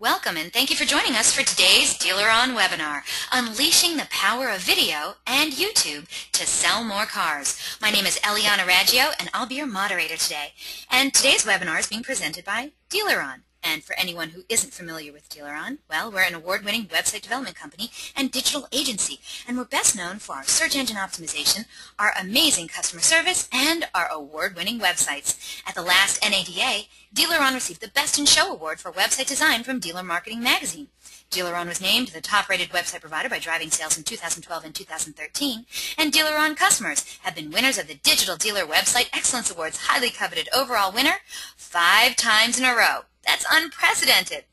Welcome and thank you for joining us for today's DEALERUN webinar, Unleashing the Power of Video and YouTube to Sell More Cars. My name is Eliana Raggio and I'll be your moderator today. And today's webinar is being presented by DEALERUN. And for anyone who isn't familiar with DEALERUN, well, we're an award-winning website development company and digital agency, and we're best known for our search engine optimization, our amazing customer service, and our award-winning websites. At the last NADA, DEALERUN received the Best in Show Award for website design from Dealer Marketing Magazine. DEALERUN was named the top-rated website provider by Driving Sales in 2012 and 2013, and DEALERUN customers have been winners of the Digital Dealer Website Excellence Award's highly coveted overall winner 5 times in a row. That's unprecedented.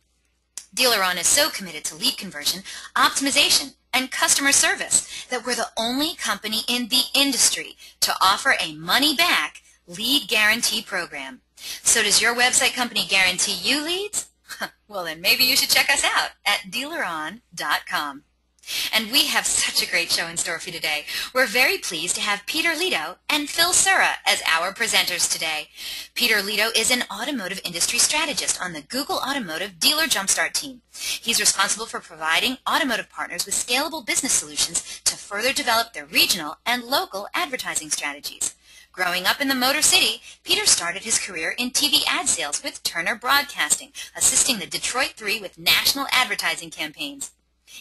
DEALERUN is so committed to lead conversion, optimization, and customer service that we're the only company in the industry to offer a money-back lead guarantee program. So does your website company guarantee you leads? Well, then maybe you should check us out at DEALERUN.com. And we have such a great show in store for you today. We're very pleased to have Peter Leto and Phil Sura as our presenters today. Peter Leto is an automotive industry strategist on the Google Automotive Dealer Jumpstart team. He's responsible for providing automotive partners with scalable business solutions to further develop their regional and local advertising strategies. Growing up in the Motor City, Peter started his career in TV ad sales with Turner Broadcasting, assisting the Detroit Three with national advertising campaigns.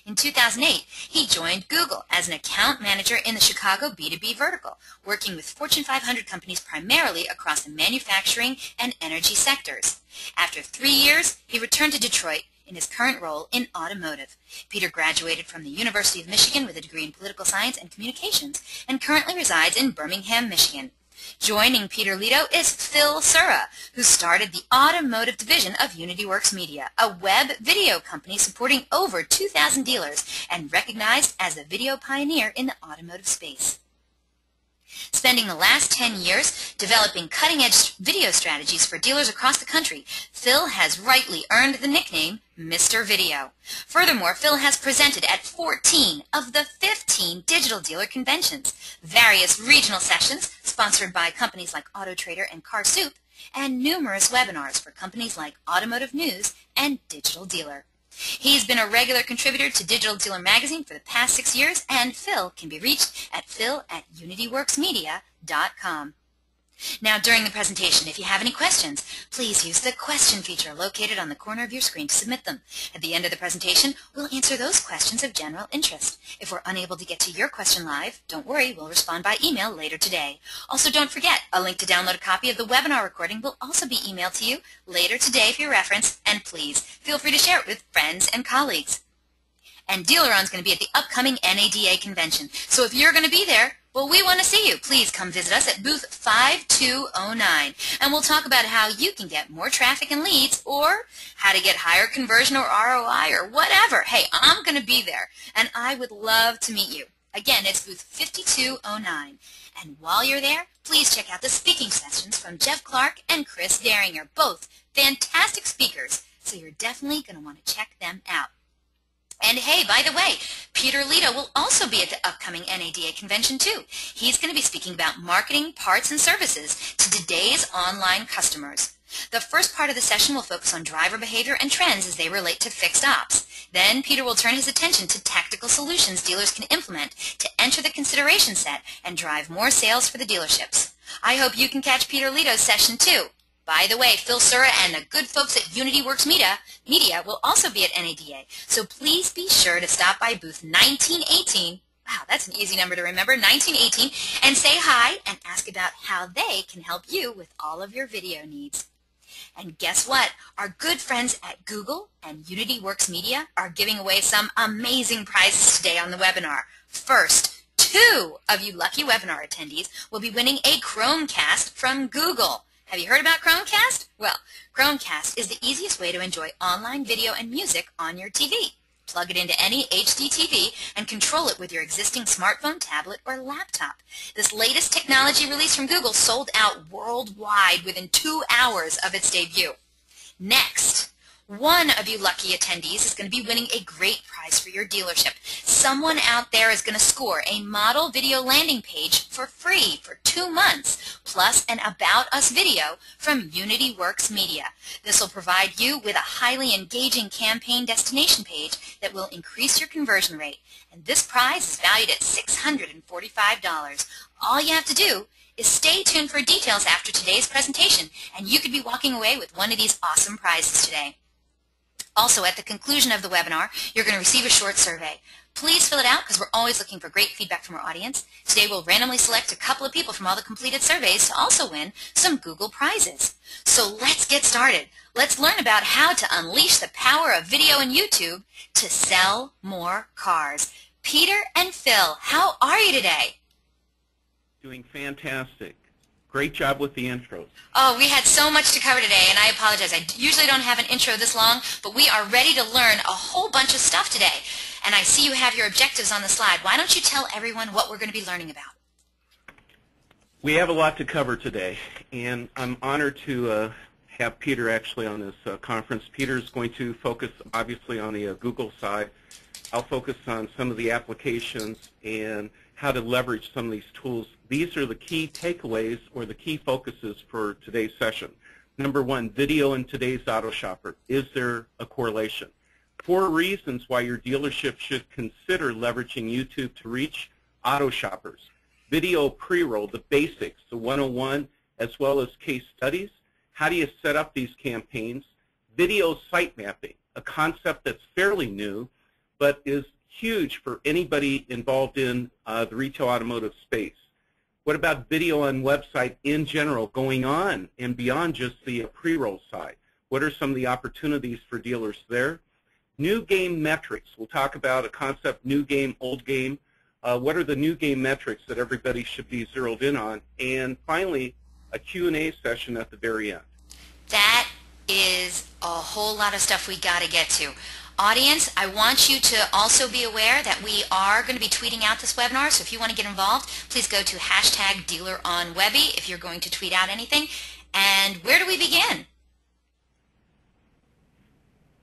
In 2008, he joined Google as an account manager in the Chicago B2B vertical, working with Fortune 500 companies primarily across the manufacturing and energy sectors. After 3 years, he returned to Detroit in his current role in automotive. Peter graduated from the University of Michigan with a degree in political science and communications and currently resides in Birmingham, Michigan. Joining Peter Leto is Phil Sura, who started the automotive division of UnityWorks Media, a web video company supporting over 2,000 dealers and recognized as a video pioneer in the automotive space. Spending the last 10 years developing cutting-edge video strategies for dealers across the country, Phil has rightly earned the nickname Mr. Video. Furthermore, Phil has presented at 14 of the 15 digital dealer conventions, various regional sessions sponsored by companies like AutoTrader and Car Soup, and numerous webinars for companies like Automotive News and Digital Dealer. He's been a regular contributor to Digital Dealer Magazine for the past 6 years, and Phil can be reached at phil@unityworksmedia.com. Now, during the presentation, if you have any questions, please use the question feature located on the corner of your screen to submit them. At the end of the presentation, we'll answer those questions of general interest. If we're unable to get to your question live, don't worry, we'll respond by email later today. Also, don't forget, a link to download a copy of the webinar recording will also be emailed to you later today for your reference, and please feel free to share it with friends and colleagues. And DEALERUN's going to be at the upcoming NADA convention, so if you're going to be there, well, we want to see you. Please come visit us at booth 5209, and we'll talk about how you can get more traffic and leads, or how to get higher conversion or ROI or whatever. Hey, I'm going to be there, and I would love to meet you. Again, it's booth 5209. And while you're there, please check out the speaking sessions from Jeff Clark and Chris Daringer, both fantastic speakers, so you're definitely going to want to check them out. And hey, by the way, Peter Leto will also be at the upcoming NADA convention too. He's going to be speaking about marketing, parts, and services to today's online customers. The first part of the session will focus on driver behavior and trends as they relate to fixed ops. Then Peter will turn his attention to tactical solutions dealers can implement to enter the consideration set and drive more sales for the dealerships. I hope you can catch Peter Leto's session too. By the way, Phil Sura and the good folks at UnityWorks Media will also be at NADA, so please be sure to stop by booth 1918, wow, that's an easy number to remember, 1918, and say hi and ask about how they can help you with all of your video needs. And guess what? Our good friends at Google and UnityWorks Media are giving away some amazing prizes today on the webinar. First, 2 of you lucky webinar attendees will be winning a Chromecast from Google. Have you heard about Chromecast? Well, Chromecast is the easiest way to enjoy online video and music on your TV. Plug it into any HD TV and control it with your existing smartphone, tablet, or laptop. This latest technology release from Google sold out worldwide within 2 hours of its debut. Next, 1 of you lucky attendees is going to be winning a great prize for your dealership. someone out there is going to score a model video landing page for free for 2 months, plus an About Us video from UnityWorks Media. This will provide you with a highly engaging campaign destination page that will increase your conversion rate. And this prize is valued at $645. All you have to do is stay tuned for details after today's presentation, and you could be walking away with one of these awesome prizes today. Also, at the conclusion of the webinar, you're going to receive a short survey. Please fill it out because we're always looking for great feedback from our audience. Today we'll randomly select a couple of people from all the completed surveys to also win some Google prizes. So let's get started. Let's learn about how to unleash the power of video and YouTube to sell more cars. Peter and Phil, how are you today? Doing fantastic. Great job with the intros. Oh, we had so much to cover today, and I apologize. I usually don't have an intro this long, but we are ready to learn a whole bunch of stuff today. And I see you have your objectives on the slide. Why don't you tell everyone what we're going to be learning about? We have a lot to cover today, and I'm honored to have Peter actually on this conference. Peter's going to focus obviously on the Google side. I'll focus on some of the applications and how to leverage some of these tools. These are the key takeaways or the key focuses for today's session. Number one, video in today's auto shopper. Is there a correlation? 4 reasons why your dealership should consider leveraging YouTube to reach auto shoppers. Video pre-roll, the basics, the 101, as well as case studies. How do you set up these campaigns? Video site mapping, a concept that's fairly new, but is huge for anybody involved in the retail automotive space. What about video on website in general, going on and beyond just the pre-roll side? What are some of the opportunities for dealers there? New game metrics. We'll talk about a concept, new game, old game. What are the new game metrics that everybody should be zeroed in on? And finally, a Q&A session at the very end. That is a whole lot of stuff we got to get to. Audience, I want you to also be aware that we are going to be tweeting out this webinar, so if you want to get involved, please go to #DealerOnWebby if you're going to tweet out anything. And where do we begin?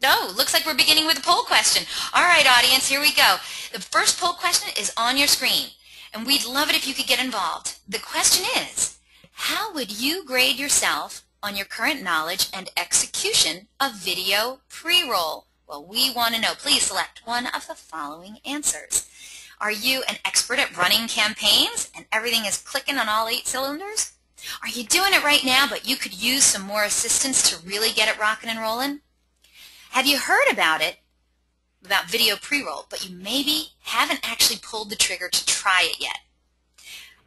Oh, looks like we're beginning with a poll question. All right, audience, here we go. The first poll question is on your screen, and we'd love it if you could get involved. The question is, how would you grade yourself on your current knowledge and execution of video pre-roll? Well, we want to know. Please select one of the following answers. Are you an expert at running campaigns and everything is clicking on all 8 cylinders? Are you doing it right now, but you could use some more assistance to really get it rocking and rolling? Have you heard about video pre-roll, but you maybe haven't actually pulled the trigger to try it yet?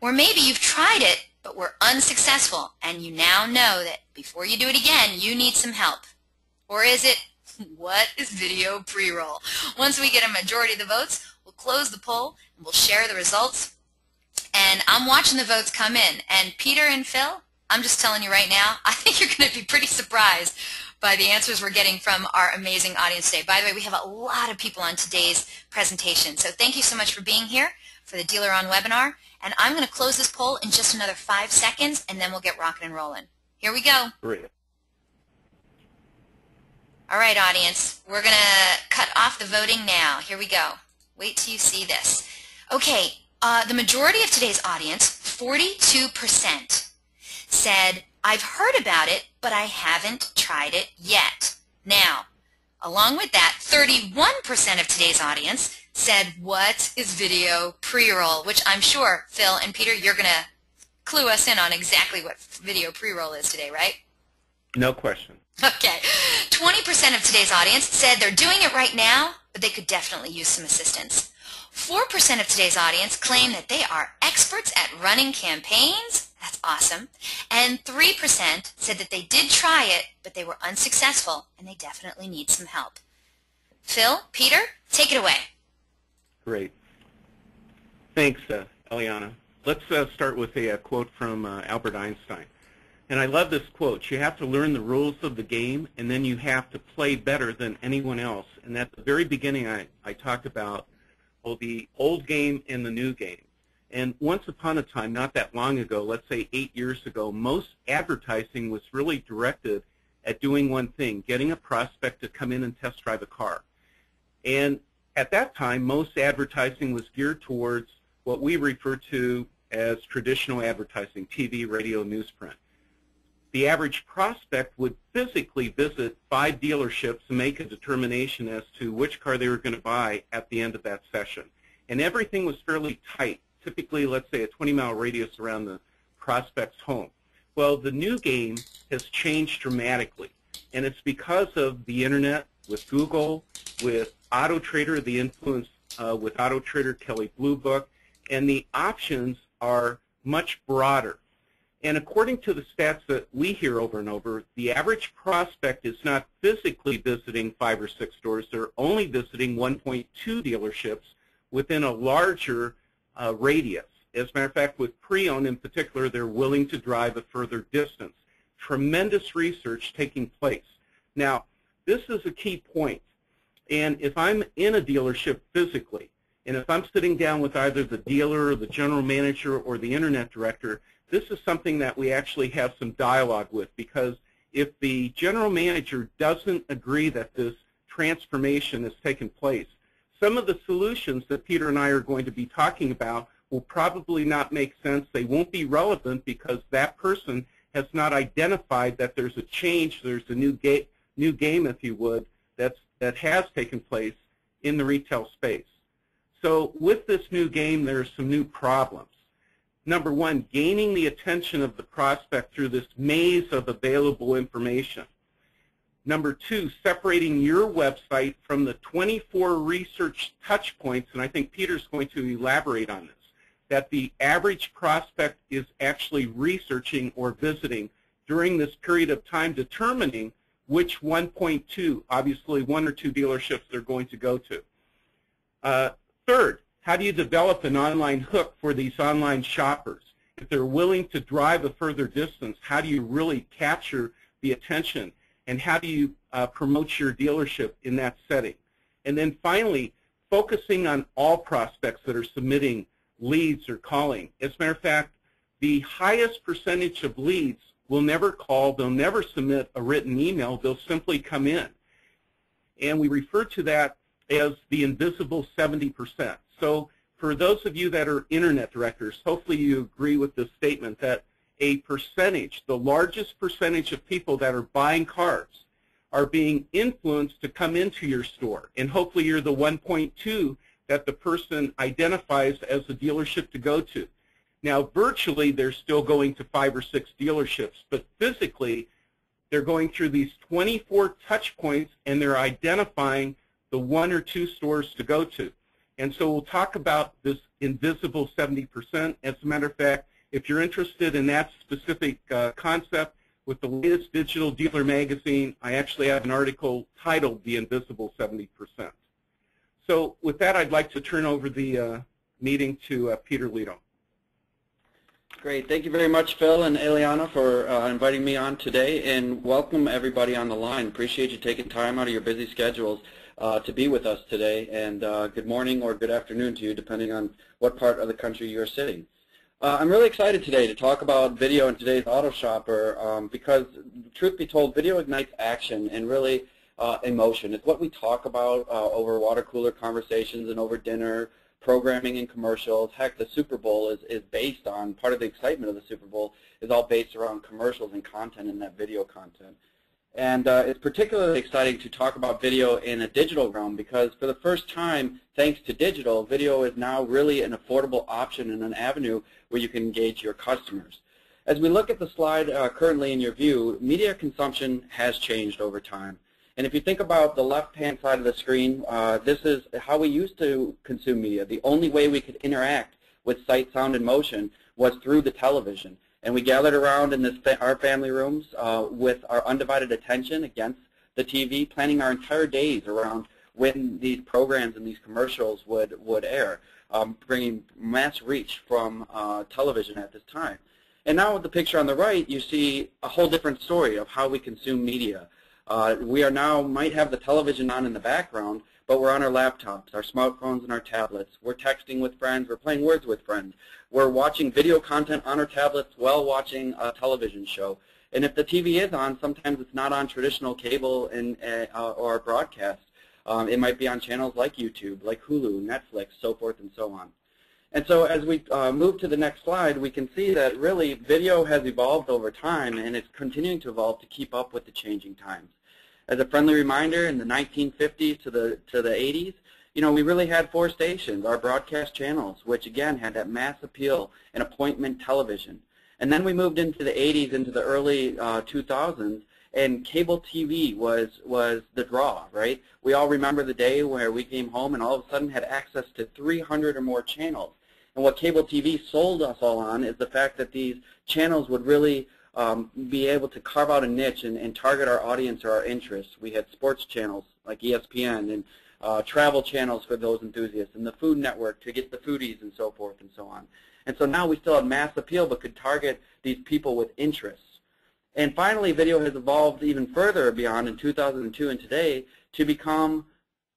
Or maybe you've tried it, but were unsuccessful, and you now know that before you do it again, you need some help. Or is it, what is video pre-roll? Once we get a majority of the votes, we'll close the poll and we'll share the results. And I'm watching the votes come in. And Peter and Phil, I'm just telling you right now, I think you're going to be pretty surprised by the answers we're getting from our amazing audience today. By the way, we have a lot of people on today's presentation. So thank you so much for being here for the Dealer On webinar. And I'm going to close this poll in just another 5 seconds, and then we'll get rocking and rolling. Here we go. Great. All right, audience, we're going to cut off the voting now. Here we go. Wait till you see this. Okay, the majority of today's audience, 42%, said, I've heard about it, but I haven't tried it yet. Now, along with that, 31% of today's audience said, what is video pre-roll? Which I'm sure, Phil and Peter, you're going to clue us in on exactly what video pre-roll is today, right? No question. Okay. 20% of today's audience said they're doing it right now, but they could definitely use some assistance. 4% of today's audience claim that they are experts at running campaigns. That's awesome. And 3% said that they did try it, but they were unsuccessful, and they definitely need some help. Phil, Peter, take it away. Great. Thanks, Eliana. Let's start with a quote from Albert Einstein. And I love this quote. You have to learn the rules of the game, and then you have to play better than anyone else. And at the very beginning, I talked about the old game and the new game. And once upon a time, not that long ago, let's say 8 years ago, most advertising was really directed at doing one thing, getting a prospect to come in and test drive a car. And At that time, most advertising was geared towards what we refer to as traditional advertising, TV, radio, newsprint. The average prospect would physically visit 5 dealerships and make a determination as to which car they were going to buy at the end of that session. And everything was fairly tight, typically, let's say, a 20-mile radius around the prospect's home. Well, the new game has changed dramatically, and it's because of the Internet, with Google, with AutoTrader, the influence with AutoTrader, Kelley Blue Book, and the options are much broader. And according to the stats that we hear over and over, the average prospect is not physically visiting 5 or 6 stores. They're only visiting 1.2 dealerships within a larger radius. As a matter of fact, with pre-owned in particular, they're willing to drive a further distance. Tremendous research taking place. Now, this is a key point. And if I'm in a dealership physically, and if I'm sitting down with either the dealer or the general manager or the internet director, this is something that we actually have some dialogue with, because if the general manager doesn't agree that this transformation has taken place, some of the solutions that Peter and I are going to be talking about will probably not make sense. They won't be relevant because that person has not identified that there's a change, there's a new game, if you would, that has taken place in the retail space. So with this new game, there are some new problems. Number one, gaining the attention of the prospect through this maze of available information. Number two, separating your website from the 24 research touch points, and I think Peter's going to elaborate on this, that the average prospect is actually researching or visiting during this period of time, determining which 1.2, obviously 1 or 2 dealerships they're going to go to. Third, how do you develop an online hook for these online shoppers? If they're willing to drive a further distance, how do you really capture the attention? And how do you promote your dealership in that setting? And then finally, focusing on all prospects that are submitting leads or calling. As a matter of fact, the highest percentage of leads will never call, they'll never submit a written email, they'll simply come in. And we refer to that as the invisible 70%. So for those of you that are internet directors, hopefully you agree with this statement that a percentage, the largest percentage of people that are buying cars are being influenced to come into your store. And hopefully you're the 1.2 that the person identifies as a dealership to go to. Now, virtually, they're still going to 5 or 6 dealerships, but physically, they're going through these 24 touch points, and they're identifying the 1 or 2 stores to go to. And so we'll talk about this invisible 70%. As a matter of fact, if you're interested in that specific concept, with the latest digital dealer magazine, I actually have an article titled The Invisible 70%. So with that, I'd like to turn over the meeting to Peter Leto. Great. Thank you very much, Phil and Eliana, for inviting me on today, and welcome everybody on the line. Appreciate you taking time out of your busy schedules to be with us today, and good morning or good afternoon to you, depending on what part of the country you're sitting. I'm really excited today to talk about video in today's auto shopper because, truth be told, video ignites action and really emotion. It's what we talk about over water cooler conversations and over dinner, programming and commercials. Heck, the Super Bowl is based on, part of the excitement of the Super Bowl is all based around commercials and content in that video content. And it's particularly exciting to talk about video in a digital realm because for the first time, thanks to digital, video is now really an affordable option and an avenue where you can engage your customers. As we look at the slide currently in your view, media consumption has changed over time. And if you think about the left-hand side of the screen, this is how we used to consume media. The only way we could interact with sight, sound, and motion was through the television. And we gathered around in our family rooms with our undivided attention against the TV, planning our entire days around when these programs and these commercials would air, bringing mass reach from television at this time. And now with the picture on the right, you see a whole different story of how we consume media. We are now, might have the television on in the background, but we're on our laptops, our smartphones, and our tablets. We're texting with friends. We're playing words with friends. We're watching video content on our tablets while watching a television show. And if the TV is on, sometimes it's not on traditional cable or broadcast. It might be on channels like YouTube, like Hulu, Netflix, so forth and so on. And so as we move to the next slide, we can see that really video has evolved over time, and it's continuing to evolve to keep up with the changing times. As a friendly reminder, in the 1950s to the 80s, we really had 4 stations, our broadcast channels, which again had that mass appeal and appointment television. And then we moved into the 80s, into the early 2000s, and cable TV was the draw, right? We all remember the day where we came home and all of a sudden had access to 300 or more channels. And what cable TV sold us all on is the fact that these channels would really be able to carve out a niche and target our audience or our interests. We had sports channels like ESPN and travel channels for those enthusiasts, and the Food Network to get the foodies and so forth and so on. And so now we still have mass appeal but could target these people with interests. And finally, video has evolved even further beyond in 2002 and today to become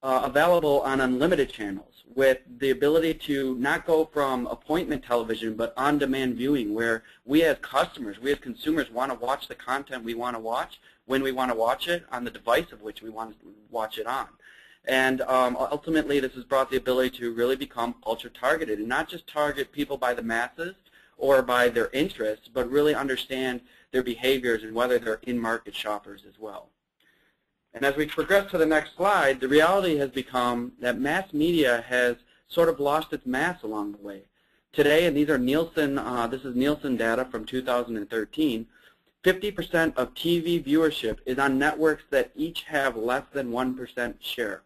available on unlimited channels with the ability to not go from appointment television but on-demand viewing, where we as customers, we as consumers want to watch the content we want to watch when we want to watch it on the device of which we want to watch it on. And ultimately, this has brought the ability to really become ultra-targeted and not just target people by the masses or by their interests, but really understand their behaviors and whether they're in-market shoppers as well. And as we progress to the next slide, the reality has become that mass media has sort of lost its mass along the way. Today, and these are Nielsen, this is Nielsen data from 2013, 50% of TV viewership is on networks that each have less than 1% share.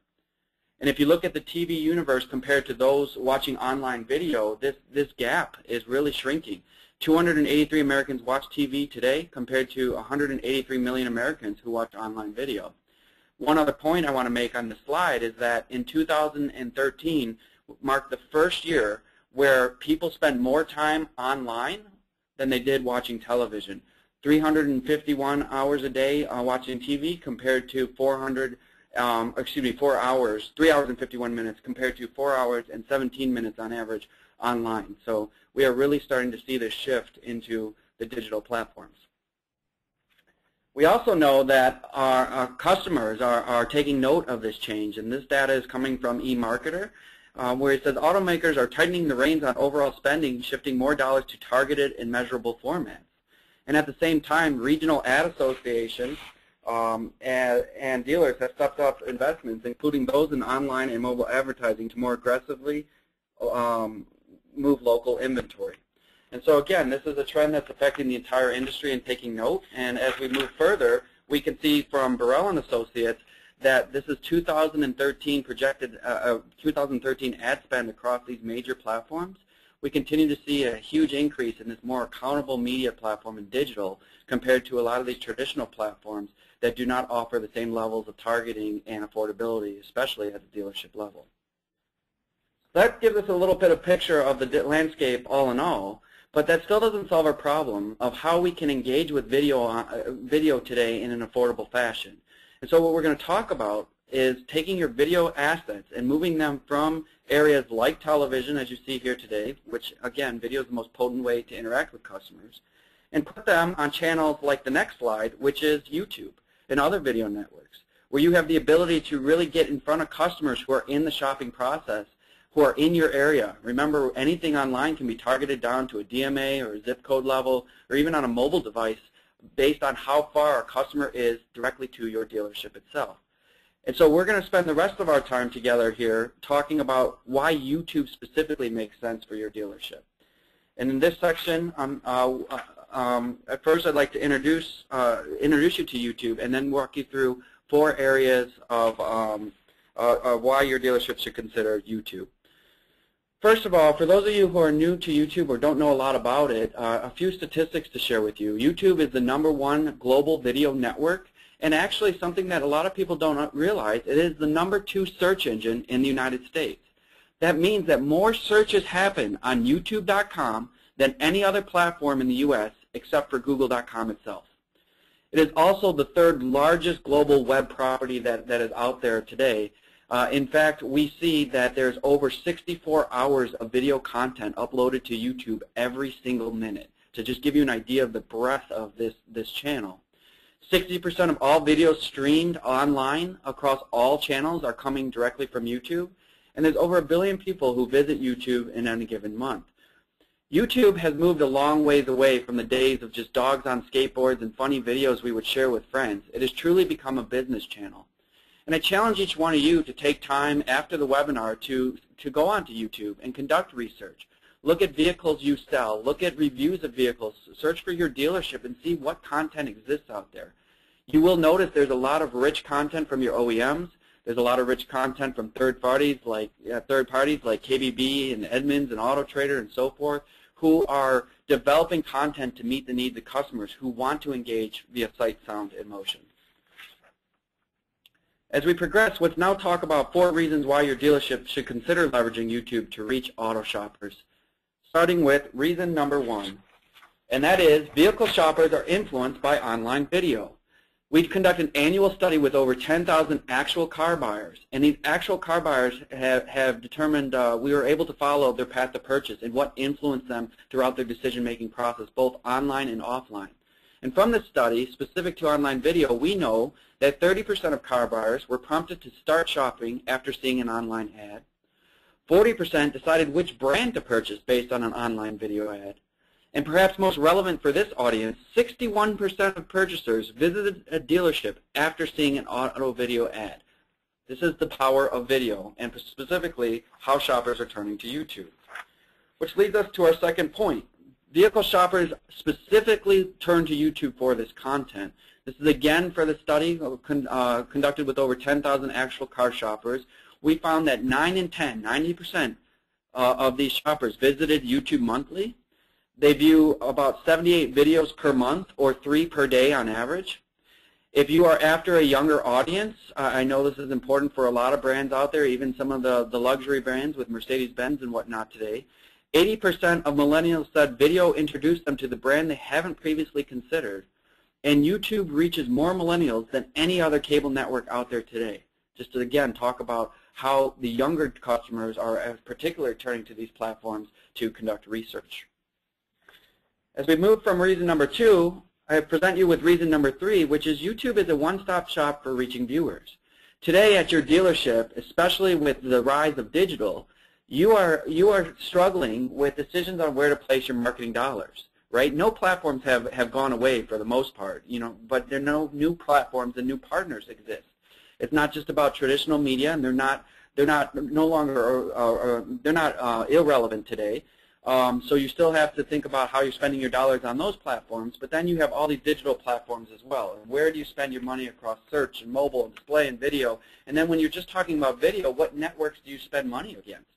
And if you look at the TV universe compared to those watching online video, this gap is really shrinking. 283 Americans watch TV today compared to 183 million Americans who watch online video. One other point I want to make on this slide is that in 2013 marked the first year where people spent more time online than they did watching television. 351 hours a day watching TV compared to 4 hours, 3 hours and 51 minutes compared to 4 hours and 17 minutes on average online. So we are really starting to see this shift into the digital platforms. We also know that our customers are taking note of this change, and this data is coming from eMarketer, where it says automakers are tightening the reins on overall spending, shifting more dollars to targeted and measurable formats. And at the same time, regional ad associations and dealers have stepped up investments, including those in online and mobile advertising, to more aggressively move local inventory. And so again, this is a trend that's affecting the entire industry and taking note. And as we move further, we can see from Burrell and Associates that this is 2013 projected 2013 ad spend across these major platforms. We continue to see a huge increase in this more accountable media platform in digital compared to a lot of these traditional platforms that do not offer the same levels of targeting and affordability, especially at the dealership level. That gives us a little bit of picture of the landscape all in all, but that still doesn't solve our problem of how we can engage with video today in an affordable fashion. And so what we're going to talk about is taking your video assets and moving them from areas like television, as you see here today, which again, video is the most potent way to interact with customers, and put them on channels like the next slide, which is YouTube and other video networks, where you have the ability to really get in front of customers who are in the shopping process, who are in your area. Remember, anything online can be targeted down to a DMA or a zip code level, or even on a mobile device based on how far a customer is directly to your dealership itself. And so we're going to spend the rest of our time together here talking about why YouTube specifically makes sense for your dealership. And in this section, at first I'd like to introduce you to YouTube and then walk you through 4 areas of why your dealership should consider YouTube. First of all, for those of you who are new to YouTube or don't know a lot about it, a few statistics to share with you. YouTube is the #1 global video network, and actually something that a lot of people don't realize, it is the #2 search engine in the United States. That means that more searches happen on YouTube.com than any other platform in the U.S. except for Google.com itself. It is also the 3rd largest global web property that is out there today. In fact, we see that there's over 64 hours of video content uploaded to YouTube every single minute, to just give you an idea of the breadth of this channel. 60% of all videos streamed online across all channels are coming directly from YouTube. And there's over 1 billion people who visit YouTube in any given month. YouTube has moved a long ways away from the days of just dogs on skateboards and funny videos we would share with friends. It has truly become a business channel. And I challenge each one of you to take time after the webinar to go onto YouTube and conduct research. Look at vehicles you sell. Look at reviews of vehicles. Search for your dealership and see what content exists out there. You will notice there's a lot of rich content from your OEMs. There's a lot of rich content from third parties like KBB and Edmunds and Auto Trader and so forth, who are developing content to meet the needs of customers who want to engage via sight, sound, and motion. As we progress, let's now talk about 4 reasons why your dealership should consider leveraging YouTube to reach auto shoppers. Starting with reason number 1, and that is vehicle shoppers are influenced by online video. We conduct an annual study with over 10,000 actual car buyers, and these actual car buyers have determined we were able to follow their path to purchase and what influenced them throughout their decision-making process, both online and offline. And from this study, specific to online video, we know that 30% of car buyers were prompted to start shopping after seeing an online ad. 40% decided which brand to purchase based on an online video ad. And perhaps most relevant for this audience, 61% of purchasers visited a dealership after seeing an auto video ad. This is the power of video, and specifically how shoppers are turning to YouTube. Which leads us to our second point. Vehicle shoppers specifically turn to YouTube for this content. This is again for the study conducted with over 10,000 actual car shoppers. We found that 9 in 10, 90% of these shoppers visited YouTube monthly. They view about 78 videos per month or 3 per day on average. If you are after a younger audience, I know this is important for a lot of brands out there, even some of the luxury brands with Mercedes-Benz and whatnot today. 80% of millennials said video introduced them to the brand they haven't previously considered. And YouTube reaches more millennials than any other cable network out there today. Just to, again, talk about how the younger customers are particularly turning to these platforms to conduct research. As we move from reason number 2, I present you with reason number 3, which is YouTube is a one-stop shop for reaching viewers. Today at your dealership, especially with the rise of digital, you are struggling with decisions on where to place your marketing dollars, right? No platforms have gone away for the most part, but there are no new platforms and new partners exist. It's not just about traditional media, and they're not irrelevant today. So you still have to think about how you're spending your dollars on those platforms, but then you have all these digital platforms as well. And where do you spend your money across search and mobile and display and video? And then when you're just talking about video, what networks do you spend money against?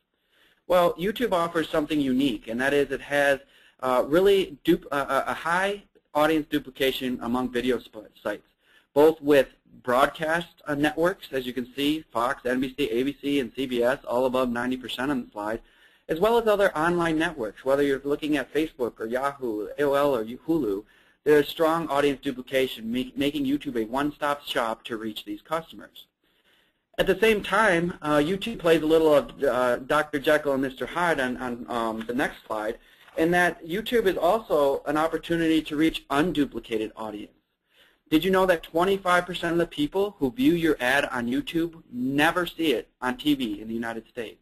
Well, YouTube offers something unique, and that is it has really a high audience duplication among video sites, both with broadcast networks, as you can see, Fox, NBC, ABC, and CBS, all above 90% on the slide, as well as other online networks, whether you're looking at Facebook or Yahoo, AOL, or Hulu. There's strong audience duplication, making YouTube a one-stop shop to reach these customers. At the same time, YouTube plays a little of Dr. Jekyll and Mr. Hyde on the next slide, in that YouTube is also an opportunity to reach unduplicated audience. Did you know that 25% of the people who view your ad on YouTube never see it on TV in the United States?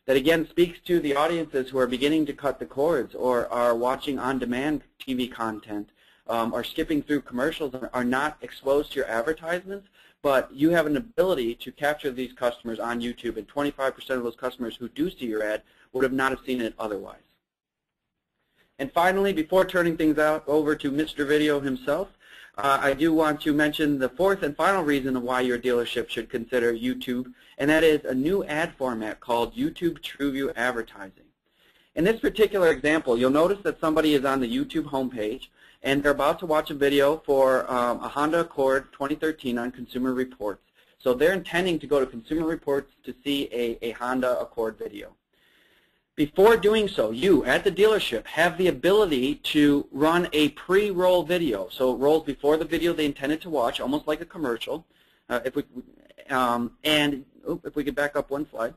That again speaks to the audiences who are beginning to cut the cords or are watching on-demand TV content or skipping through commercials, are not exposed to your advertisements, but you have an ability to capture these customers on YouTube, and 25% of those customers who do see your ad would have not have seen it otherwise. And finally, before turning things over to Mr. Video himself, I do want to mention the 4th and final reason of why your dealership should consider YouTube, and that is a new ad format called YouTube TrueView Advertising. In this particular example, you'll notice that somebody is on the YouTube homepage, and they're about to watch a video for a Honda Accord 2013 on Consumer Reports. So they're intending to go to Consumer Reports to see a Honda Accord video. Before doing so, you at the dealership have the ability to run a pre-roll video. So it rolls before the video they intended to watch, almost like a commercial. If we could back up one slide.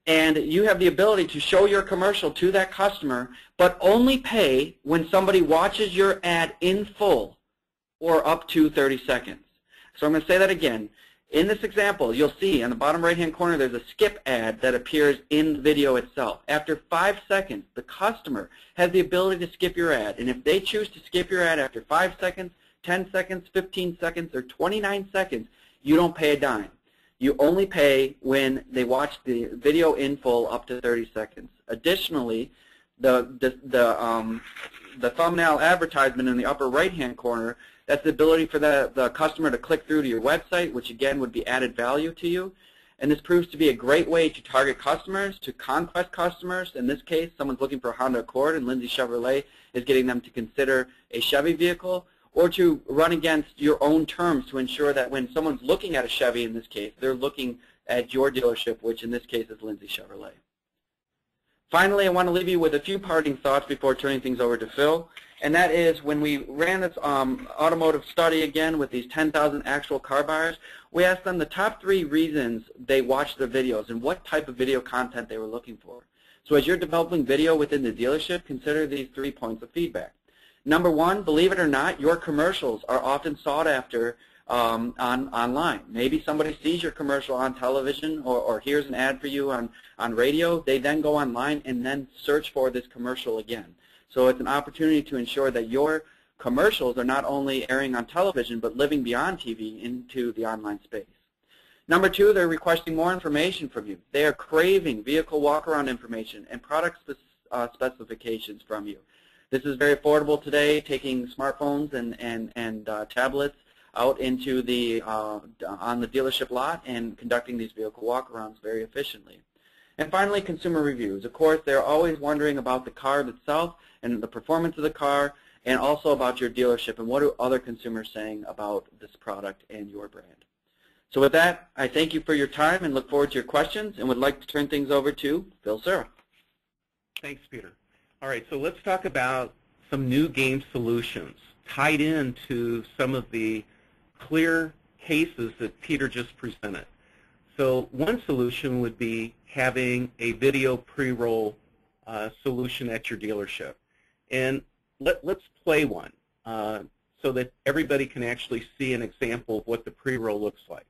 And you have the ability to show your commercial to that customer, but only pay when somebody watches your ad in full or up to 30 seconds. So I'm going to say that again. In this example, you'll see on the bottom right-hand corner there's a skip ad that appears in the video itself. After 5 seconds, the customer has the ability to skip your ad. And if they choose to skip your ad after 5 seconds, 10 seconds, 15 seconds, or 29 seconds, you don't pay a dime. You only pay when they watch the video in full up to 30 seconds. Additionally, the thumbnail advertisement in the upper right-hand corner, that's the ability for the customer to click through to your website, which again would be added value to you. And this proves to be a great way to target customers, to conquest customers. In this case, someone's looking for a Honda Accord and Lindsay Chevrolet is getting them to consider a Chevy vehicle, or to run against your own terms to ensure that when someone's looking at a Chevy in this case, they're looking at your dealership, which in this case is Lindsay Chevrolet. Finally, I want to leave you with a few parting thoughts before turning things over to Phil. And that is, when we ran this automotive study again with these 10,000 actual car buyers, we asked them the top 3 reasons they watched the videos and what type of video content they were looking for. So as you're developing video within the dealership, consider these 3 points of feedback. Number 1, believe it or not, your commercials are often sought after online. Maybe somebody sees your commercial on television or hears an ad for you on radio. They then go online and then search for this commercial again. So it's an opportunity to ensure that your commercials are not only airing on television but living beyond TV into the online space. Number 2, they're requesting more information from you. They are craving vehicle walk-around information and product specifications from you. This is very affordable today, taking smartphones and tablets out into on the dealership lot and conducting these vehicle walk-arounds very efficiently. And finally, consumer reviews. Of course, they're always wondering about the car itself and the performance of the car, and also about your dealership and what are other consumers saying about this product and your brand. So with that, I thank you for your time and look forward to your questions, and would like to turn things over to Phil Serra. Thanks, Peter. All right, so let's talk about some new game solutions tied into some of the clear cases that Peter just presented. So one solution would be having a video pre-roll solution at your dealership. And let's play one so that everybody can actually see an example of what the pre-roll looks like.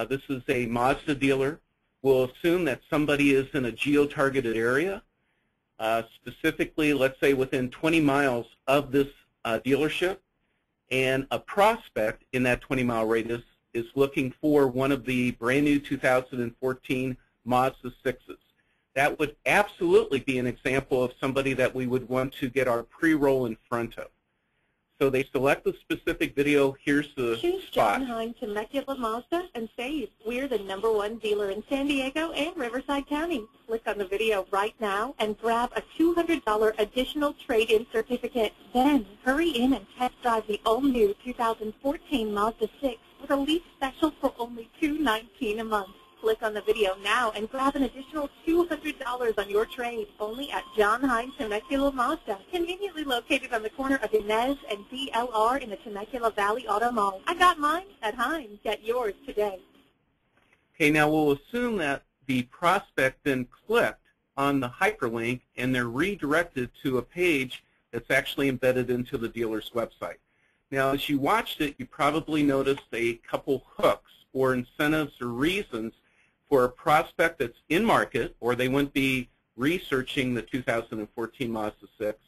This is a Mazda dealer. We'll assume that somebody is in a geo-targeted area, specifically, let's say, within 20 miles of this dealership, and a prospect in that 20-mile radius is looking for one of the brand new 2014 Mazda 6s. That would absolutely be an example of somebody that we would want to get our pre-roll in front of. So they select the specific video. Here's the Choose spot. John Hine Temecula Mazda and save. We're the #1 dealer in San Diego and Riverside County. Click on the video right now and grab a $200 additional trade-in certificate. Then hurry in and test drive the all-new 2014 Mazda 6 with a lease special for only $219 a month. Click on the video now and grab an additional $200 on your trade, only at John Hine Temecula Mazda, conveniently located on the corner of Inez and DLR in the Temecula Valley Auto Mall. I got mine at Hine. Get yours today. Okay, now we'll assume that the prospect then clicked on the hyperlink and they're redirected to a page that's actually embedded into the dealer's website. Now, as you watched it, you probably noticed a couple hooks or incentives or reasons for a prospect that's in market, or they wouldn't be researching the 2014 Mazda 6,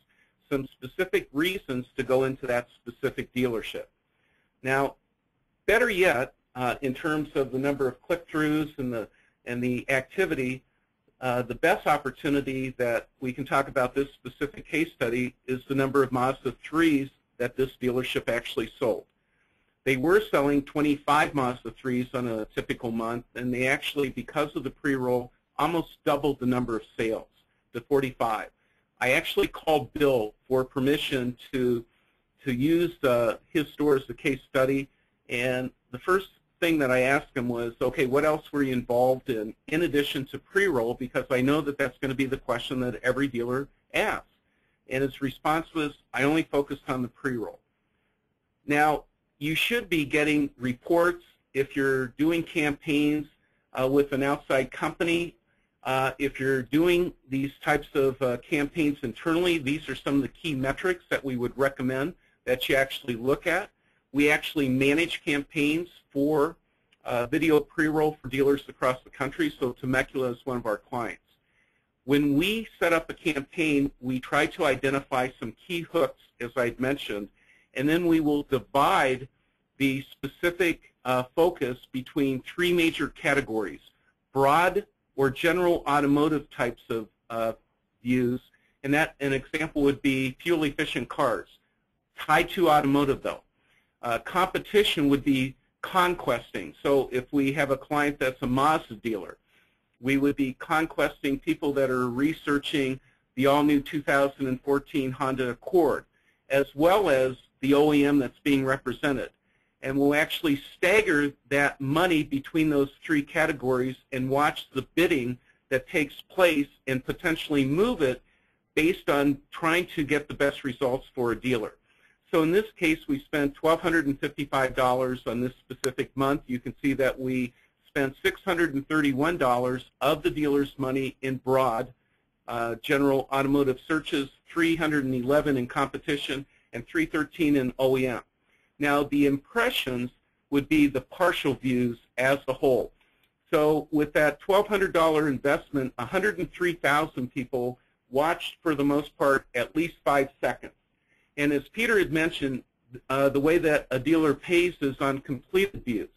some specific reasons to go into that specific dealership. Now, better yet, in terms of the number of click-throughs and the activity, the best opportunity that we can talk about this specific case study is the number of Mazda 3s that this dealership actually sold. They were selling 25 Mazda 3s on a typical month, and they actually, because of the pre-roll, almost doubled the number of sales to 45. I actually called Bill for permission to use his store as a case study, and the first thing that I asked him was, okay, what else were you involved in addition to pre-roll, because I know that that's going to be the question that every dealer asks. And his response was, I only focused on the pre-roll. Now, you should be getting reports if you're doing campaigns with an outside company. If you're doing these types of campaigns internally, these are some of the key metrics that we would recommend that you actually look at. we actually manage campaigns for video pre-roll for dealers across the country, so Temecula is one of our clients. When we set up a campaign, we try to identify some key hooks, as I mentioned, and then we will divide the specific focus between three major categories: broad or general automotive types of views, and that an example would be fuel-efficient cars, tied to automotive though. Competition would be conquesting. So if we have a client that's a Mazda dealer, we would be conquesting people that are researching the all-new 2014 Honda Accord, as well as the OEM that's being represented. And we'll actually stagger that money between those three categories and watch the bidding that takes place and potentially move it based on trying to get the best results for a dealer. So in this case, we spent $1,255 on this specific month. You can see that we spent $631 of the dealer's money in broad general automotive searches, $311 in competition, and $313 in OEM. Now, the impressions would be the partial views as a whole. So with that $1,200 investment, 103,000 people watched, for the most part, at least 5 seconds. And as Peter had mentioned, the way that a dealer pays is on completed views.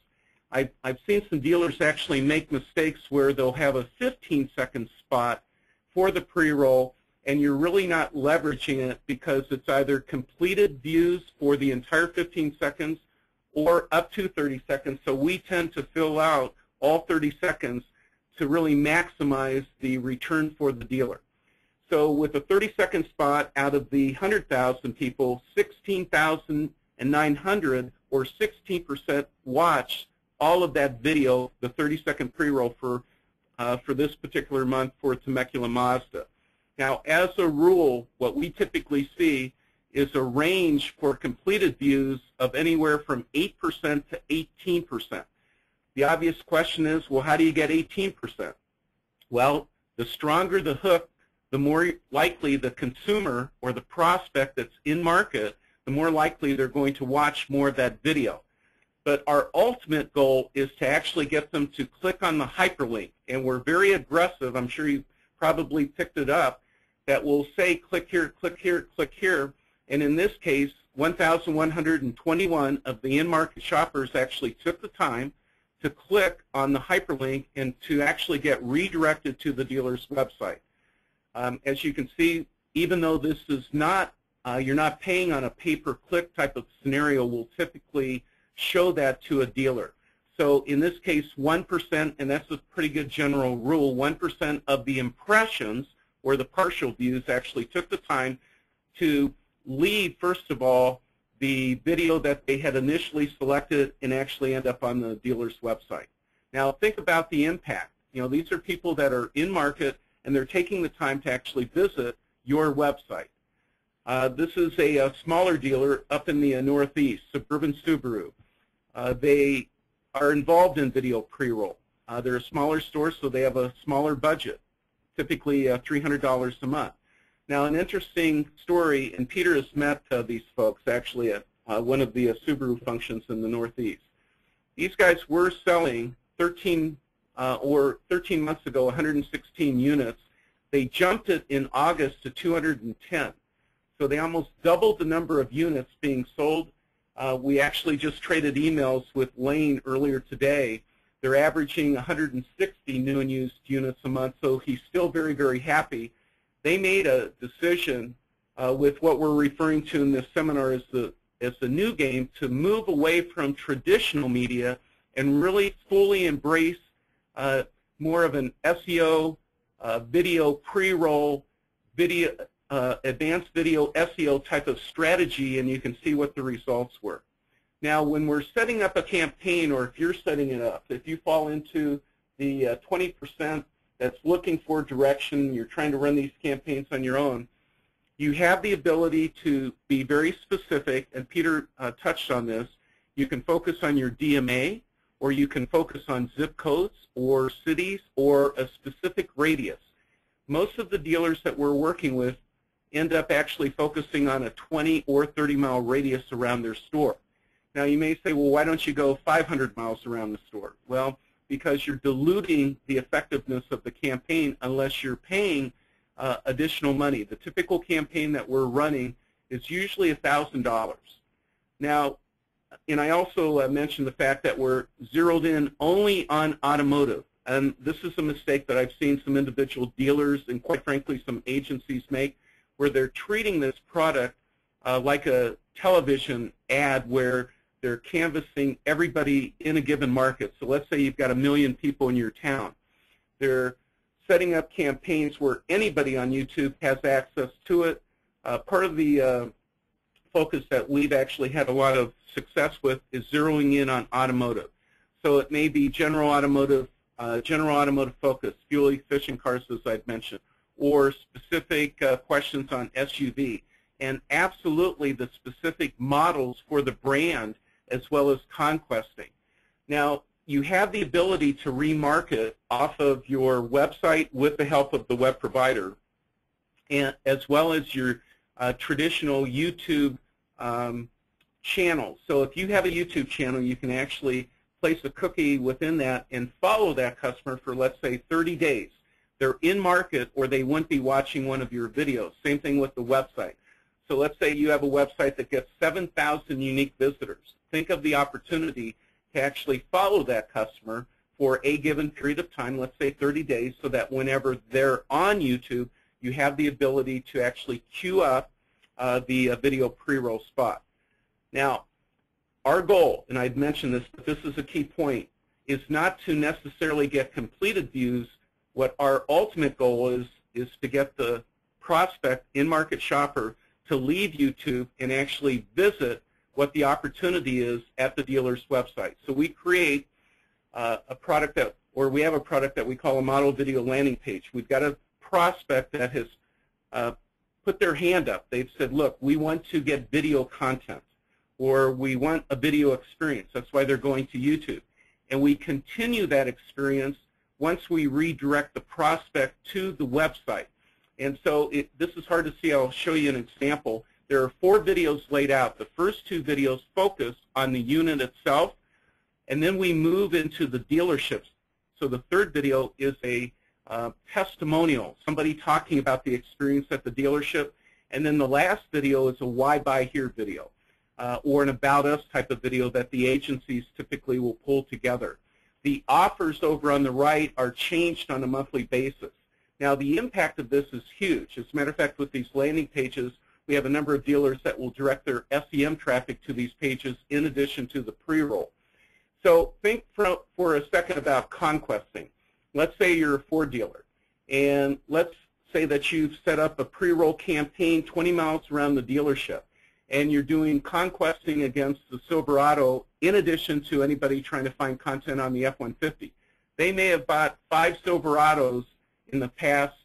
I've seen some dealers actually make mistakes where they'll have a 15-second spot for the pre-roll, and you're really not leveraging it because it's either completed views for the entire 15 seconds or up to 30 seconds. So we tend to fill out all 30 seconds to really maximize the return for the dealer. So with a 30-second spot, out of the 100,000 people, 16,900 or 16% watched all of that video, the 30-second pre-roll for this particular month for Temecula Mazda. Now, as a rule, what we typically see is a range for completed views of anywhere from 8% to 18%. The obvious question is, well, how do you get 18%? Well, the stronger the hook, the more likely the consumer or the prospect that's in market, the more likely they're going to watch more of that video. But our ultimate goal is to actually get them to click on the hyperlink. And we're very aggressive. I'm sure you probably picked it up, that will say click here, click here, click here. And in this case, 1,121 of the in-market shoppers actually took the time to click on the hyperlink and to actually get redirected to the dealer's website. As you can see, even though this is not, you're not paying on a pay-per-click type of scenario, we'll typically show that to a dealer. So in this case, 1%, and that's a pretty good general rule, 1% of the impressions or the partial views actually took the time to leave, first of all, the video that they had initially selected and actually end up on the dealer's website. Now think about the impact. You know, these are people that are in market and they're taking the time to actually visit your website. This is a smaller dealer up in the Northeast, Suburban Subaru. They are involved in video pre-roll. They're a smaller store, so they have a smaller budget, typically $300 a month. Now, an interesting story, and Peter has met these folks actually at one of the Subaru functions in the Northeast. These guys were selling 13 months ago, 116 units. They jumped it in August to 210. So they almost doubled the number of units being sold. We actually just traded emails with Lane earlier today. They're averaging 160 new and used units a month, so he's still very, very happy. They made a decision with what we're referring to in this seminar as the new game to move away from traditional media and really fully embrace more of an SEO, video pre-roll, video, advanced video SEO type of strategy, and you can see what the results were. Now, when we're setting up a campaign, or if you're setting it up, if you fall into the 20% that's looking for direction, you're trying to run these campaigns on your own, you have the ability to be very specific, and Peter touched on this. You can focus on your DMA, or you can focus on zip codes or cities or a specific radius. Most of the dealers that we're working with end up actually focusing on a 20 or 30 mile radius around their store. Now, you may say, well, why don't you go 500 miles around the store? Well, because you're diluting the effectiveness of the campaign unless you're paying additional money. The typical campaign that we're running is usually $1,000. Now, and I also mentioned the fact that we're zeroed in only on automotive. And this is a mistake that I've seen some individual dealers and, quite frankly, some agencies make, where they're treating this product like a television ad where they're canvassing everybody in a given market. So let's say you've got 1 million people in your town. They're setting up campaigns where anybody on YouTube has access to it. Part of the focus that we've actually had a lot of success with is zeroing in on automotive. So it may be general automotive focus, fuel-efficient cars, as I've mentioned, or specific questions on SUV, and absolutely the specific models for the brand as well as conquesting. Now, you have the ability to remarket off of your website with the help of the web provider, and as well as your traditional YouTube channel. So if you have a YouTube channel, you can actually place a cookie within that and follow that customer for, let's say, 30 days. They're in market or they wouldn't be watching one of your videos. Same thing with the website. So let's say you have a website that gets 7,000 unique visitors. Think of the opportunity to actually follow that customer for a given period of time, let's say 30 days, so that whenever they're on YouTube, you have the ability to actually queue up the video pre-roll spot. Now, our goal, and I'd mentioned this, but this is a key point, is not to necessarily get completed views. What our ultimate goal is to get the prospect, in-market shopper, to leave YouTube and actually visit what the opportunity is at the dealer's website. So we create a product that, or we have a product that we call a model video landing page. We've got a prospect that has put their hand up. They've said, look, we want to get video content, or we want a video experience. That's why they're going to YouTube. And we continue that experience once we redirect the prospect to the website. And so this is hard to see. I'll show you an example. There are 4 videos laid out. The first 2 videos focus on the unit itself, and then we move into the dealerships. So the third video is a testimonial, somebody talking about the experience at the dealership, and then the last video is a why buy here video, or an about us type of video that the agencies typically will pull together. The offers over on the right are changed on a monthly basis. Now, the impact of this is huge. As a matter of fact, with these landing pages, we have a number of dealers that will direct their SEM traffic to these pages in addition to the pre-roll. So think for a second about conquesting. Let's say you're a Ford dealer, and let's say that you've set up a pre-roll campaign 20 miles around the dealership, and you're doing conquesting against the Silverado in addition to anybody trying to find content on the F-150. They may have bought 5 Silverados in the past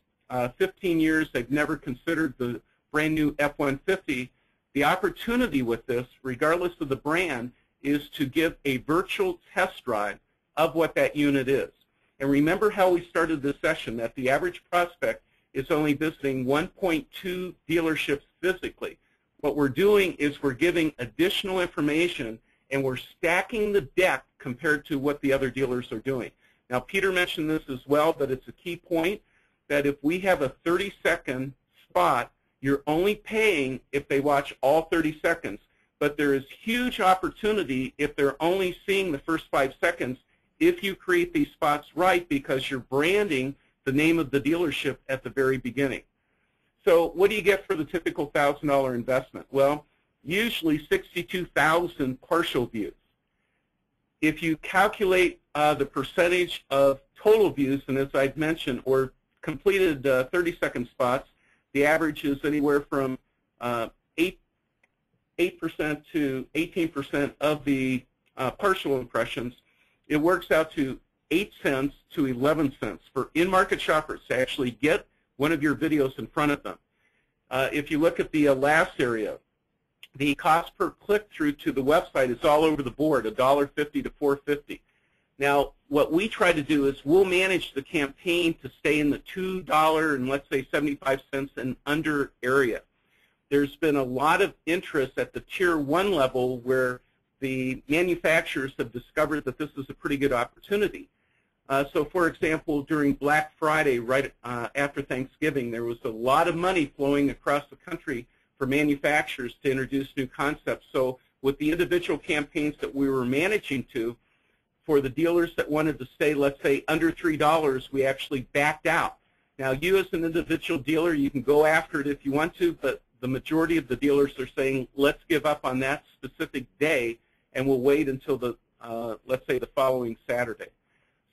15 years. They've never considered the brand new F-150. The opportunity with this, regardless of the brand, is to give a virtual test drive of what that unit is. And remember how we started this session, that the average prospect is only visiting 1.2 dealerships physically. What we're doing is we're giving additional information, and we're stacking the deck compared to what the other dealers are doing. Now, Peter mentioned this as well, but it's a key point that if we have a 30-second spot, you're only paying if they watch all 30 seconds. But there is huge opportunity if they're only seeing the first 5 seconds if you create these spots right, because you're branding the name of the dealership at the very beginning. So what do you get for the typical $1,000 investment? Well, usually 62,000 partial views. If you calculate the percentage of total views, and as I've mentioned, or completed 30-second spots, the average is anywhere from 8% to 18% of the partial impressions. It works out to 8 cents to 11 cents for in-market shoppers to actually get one of your videos in front of them. If you look at the last area, the cost per click-through to the website is all over the board, $1.50 to $4.50. Now, what we try to do is we'll manage the campaign to stay in the $2 and let's say 75 cents and under area. There's been a lot of interest at the Tier 1 level where the manufacturers have discovered that this is a pretty good opportunity. So, for example, during Black Friday, right after Thanksgiving, there was a lot of money flowing across the country for manufacturers to introduce new concepts. So with the individual campaigns that we were managing for the dealers that wanted to stay, let's say, under $3, we actually backed out. Now, you as an individual dealer, you can go after it if you want to, but the majority of the dealers are saying, let's give up on that specific day, and we'll wait until the, let's say, the following Saturday.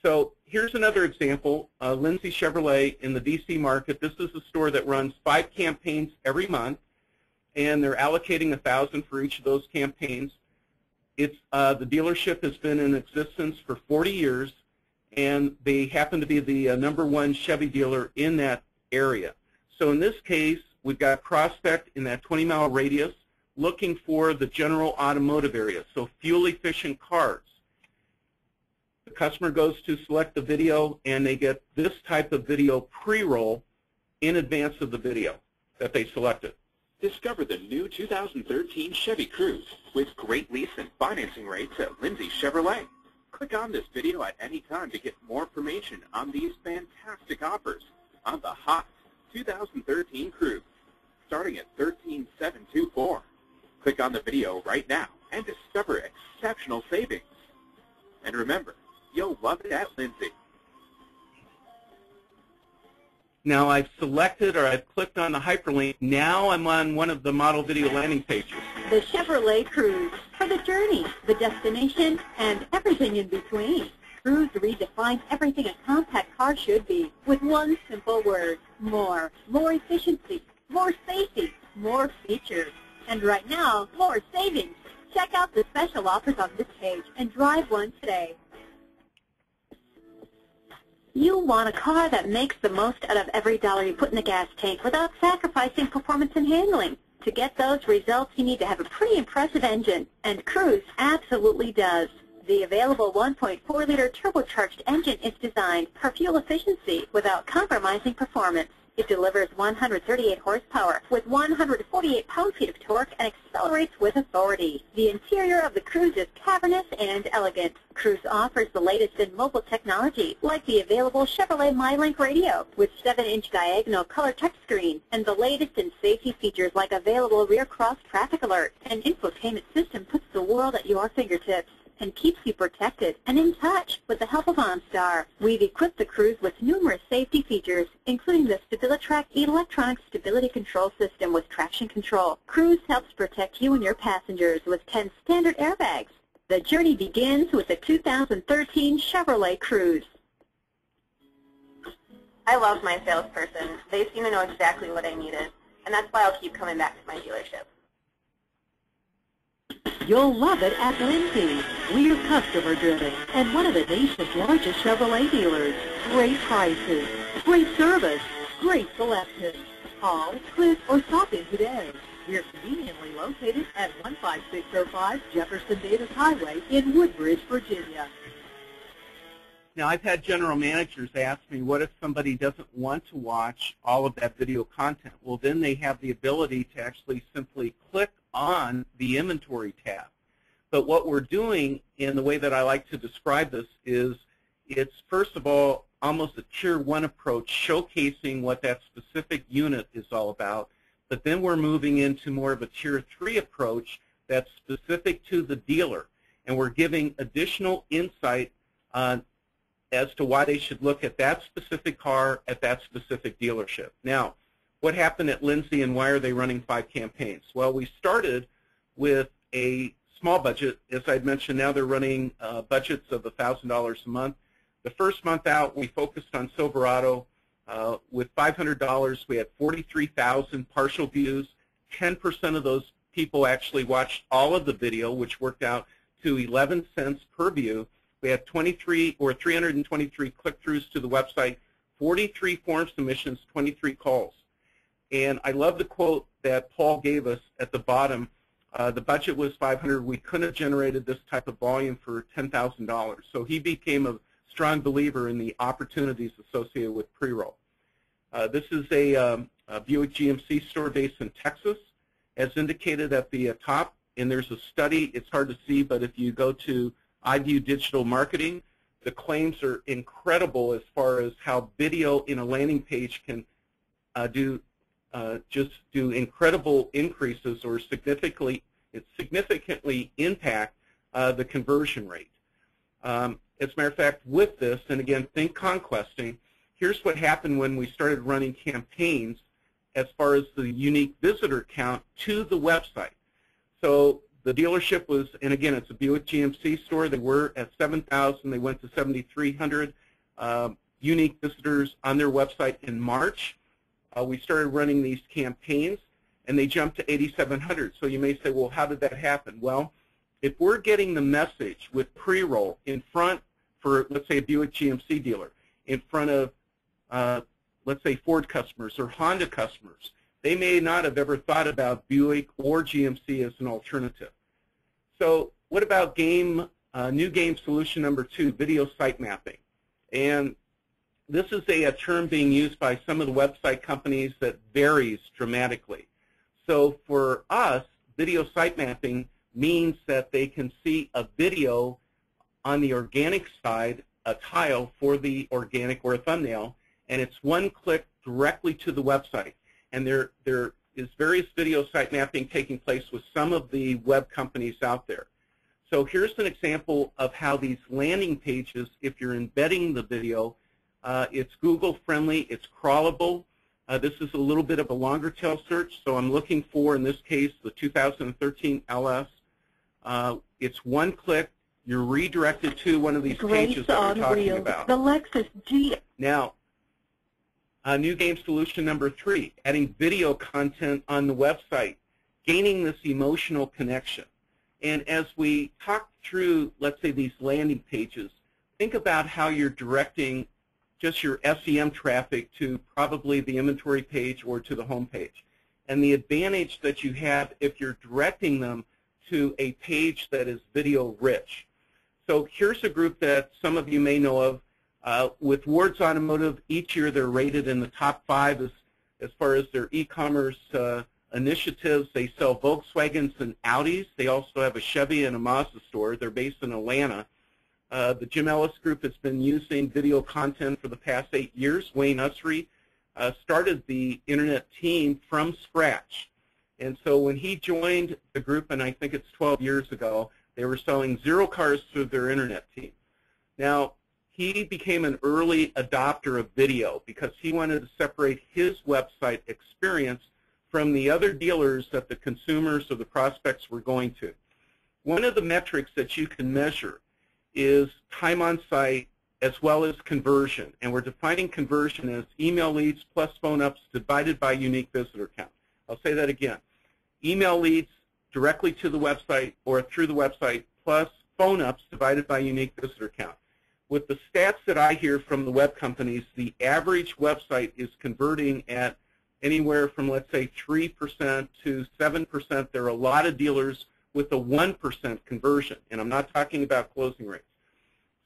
So here's another example, Lindsay Chevrolet in the DC market. This is a store that runs 5 campaigns every month, and they're allocating $1,000 for each of those campaigns. It's, the dealership has been in existence for 40 years, and they happen to be the #1 Chevy dealer in that area. So in this case, we've got a prospect in that 20-mile radius looking for the general automotive area, so fuel-efficient cars. The customer goes to select the video, and they get this type of video pre-roll in advance of the video that they selected. Discover the new 2013 Chevy Cruze with great lease and financing rates at Lindsay Chevrolet. Click on this video at any time to get more information on these fantastic offers on the hot 2013 Cruze, starting at $13,724. Click on the video right now and discover exceptional savings. And remember, you'll love it at Lindsay. Now I've selected, or I've clicked on the hyperlink. Now I'm on one of the model video landing pages. The Chevrolet Cruze, for the journey, the destination, and everything in between. Cruze redefines everything a compact car should be with one simple word: more. More efficiency, more safety, more features. And right now, more savings. Check out the special offers on this page and drive one today. You want a car that makes the most out of every dollar you put in the gas tank without sacrificing performance and handling. To get those results, you need to have a pretty impressive engine, and Cruze absolutely does. The available 1.4-liter turbocharged engine is designed for fuel efficiency without compromising performance. It delivers 138 horsepower with 148 pound-feet of torque and accelerates with authority. The interior of the Cruze is cavernous and elegant. Cruze offers the latest in mobile technology, like the available Chevrolet MyLink radio with 7-inch diagonal color touchscreen, and the latest in safety features like available rear cross traffic alert. An infotainment system puts the world at your fingertips and keeps you protected and in touch with the help of OnStar. We've equipped the Cruze with numerous safety features, including the StabiliTrak electronic stability control system with traction control. Cruze helps protect you and your passengers with 10 standard airbags. The journey begins with the 2013 Chevrolet Cruze. I love my salesperson. They seem to know exactly what I needed, and that's why I'll keep coming back to my dealership. You'll love it at Lindsay. We're customer-driven and one of the nation's largest Chevrolet dealers. Great prices, great service, great selection. Call, click, or stop in today. We're conveniently located at 15605 Jefferson Davis Highway in Woodbridge, Virginia. Now, I've had general managers ask me, what if somebody doesn't want to watch all of that video content? Well, then they have the ability to actually simply click on the inventory tab. But what we're doing, in the way that I like to describe this, is it's, first of all, almost a Tier 1 approach, showcasing what that specific unit is all about. But then we're moving into more of a Tier 3 approach that's specific to the dealer. And we're giving additional insight as to why they should look at that specific car at that specific dealership. Now, what happened at Lindsay, and why are they running 5 campaigns? Well, we started with a small budget. As I'd mentioned, now they're running budgets of $1,000 a month. The first month out, we focused on Silverado. With $500, we had 43,000 partial views. 10% of those people actually watched all of the video, which worked out to 11 cents per view. We had 323 click-throughs to the website, 43 form submissions, 23 calls. And I love the quote that Paul gave us at the bottom. The budget was $500. We couldn't have generated this type of volume for $10,000. So he became a strong believer in the opportunities associated with pre-roll. This is a Buick GMC store based in Texas. As indicated at the top, and there's a study, it's hard to see, but if you go to iView Digital Marketing, the claims are incredible as far as how video in a landing page can just do incredible increases or significantly impact the conversion rate. As a matter of fact, with this, and again, think conquesting, here's what happened when we started running campaigns as far as the unique visitor count to the website. So the dealership was, and again, it's a Buick GMC store. They were at 7,000. They went to 7,300 unique visitors on their website in March. We started running these campaigns, and they jumped to 8,700. So you may say, well, how did that happen? Well, if we're getting the message with pre-roll in front for, let's say, a Buick GMC dealer, in front of, let's say, Ford customers or Honda customers, they may not have ever thought about Buick or GMC as an alternative. So what about new game solution number 2, video site mapping? And this is a term being used by some of the website companies that varies dramatically. So for us, video site mapping means that they can see a video on the organic side, a tile for the organic or a thumbnail, and it's one click directly to the website. And there is various video site mapping taking place with some of the web companies out there. So here's an example of how these landing pages, if you're embedding the video, it's Google friendly, it's crawlable. This is a little bit of a longer tail search, so I'm looking for, in this case, the 2013 LS. It's one click. You're redirected to one of these pages that we're talking about. The Lexus G. Now, new game solution number 3, adding video content on the website, gaining this emotional connection. And as we talk through, let's say, these landing pages, think about how you're directing just your SEM traffic to probably the inventory page or to the home page. And the advantage that you have if you're directing them to a page that is video rich. So here's a group that some of you may know of. With Ward's Automotive, each year they're rated in the top 5 as far as their e-commerce initiatives. They sell Volkswagens and Audis. They also have a Chevy and a Mazda store. They're based in Atlanta. The Jim Ellis Group has been using video content for the past 8 years. Wayne Usry started the internet team from scratch. And so when he joined the group, and I think it's 12 years ago, they were selling 0 cars through their internet team. Now, he became an early adopter of video because he wanted to separate his website experience from the other dealers that the consumers or the prospects were going to. One of the metrics that you can measure is time on site as well as conversion. And we're defining conversion as email leads plus phone ups divided by unique visitor count. I'll say that again. Email leads directly to the website or through the website plus phone ups divided by unique visitor count. With the stats that I hear from the web companies, the average website is converting at anywhere from, let's say, 3% to 7%. There are a lot of dealers with a 1% conversion, and I'm not talking about closing rates.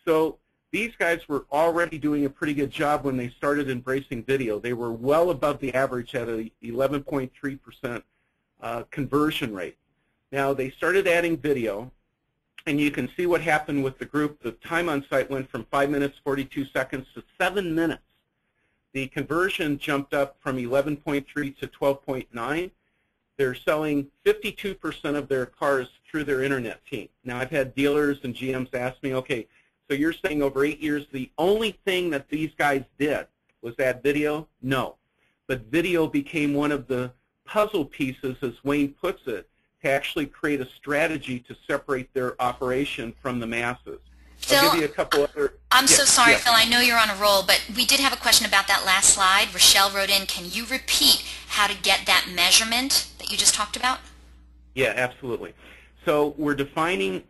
So these guys were already doing a pretty good job when they started embracing video. They were well above the average at an 11.3% conversion rate. Now, they started adding video, and you can see what happened with the group. The time on site went from 5 minutes, 42 seconds to 7 minutes. The conversion jumped up from 11.3 to 12.9. They're selling 52% of their cars through their internet team. Now, I've had dealers and GMs ask me, okay, so you're saying over 8 years the only thing that these guys did was add video? No. But video became one of the puzzle pieces, as Wayne puts it, to actually create a strategy to separate their operation from the masses. Phil, I'll give you a couple other... I'm so sorry, Phil. I know you're on a roll, but we did have a question about that last slide. Rochelle wrote in, can you repeat how to get that measurement that you just talked about? Yeah, absolutely. So we're defining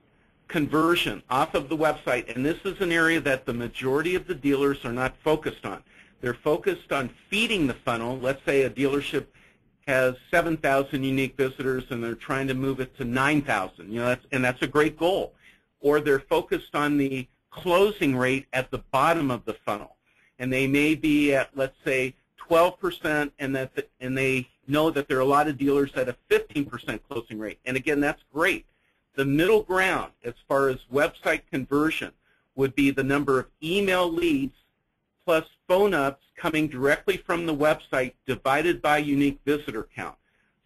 conversion off of the website, and this is an area that the majority of the dealers are not focused on. They're focused on feeding the funnel. Let's say a dealership has 7,000 unique visitors and they're trying to move it to 9,000. And that's a great goal. Or they're focused on the closing rate at the bottom of the funnel, and they may be at, let's say, 12%, and they know that there are a lot of dealers at a 15% closing rate. And again, that's great. The middle ground, as far as website conversion, would be the number of email leads plus phone ups coming directly from the website divided by unique visitor count.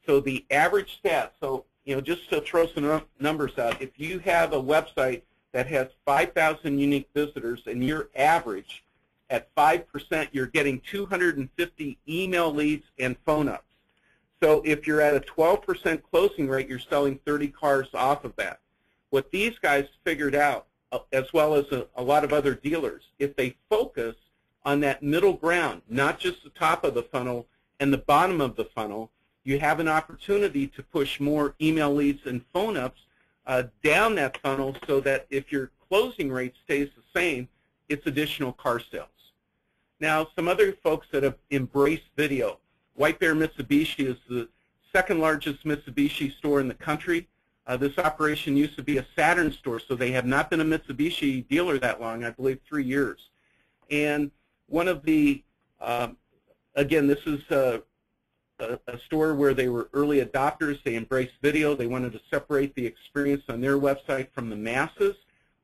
So the average stat, so just to throw some numbers out, if you have a website that has 5,000 unique visitors and your average at 5%, you're getting 250 email leads and phone ups. So if you're at a 12% closing rate, you're selling 30 cars off of that. What these guys figured out, as well as a lot of other dealers, if they focus on that middle ground, not just the top of the funnel and the bottom of the funnel, you have an opportunity to push more email leads and phone ups down that funnel so that if your closing rate stays the same, it's additional car sales. Now, some other folks that have embraced video. White Bear Mitsubishi is the second largest Mitsubishi store in the country. This operation used to be a Saturn store, so they have not been a Mitsubishi dealer that long, I believe 3 years. And one of the, again, this is a store where they were early adopters. They embraced video. They wanted to separate the experience on their website from the masses.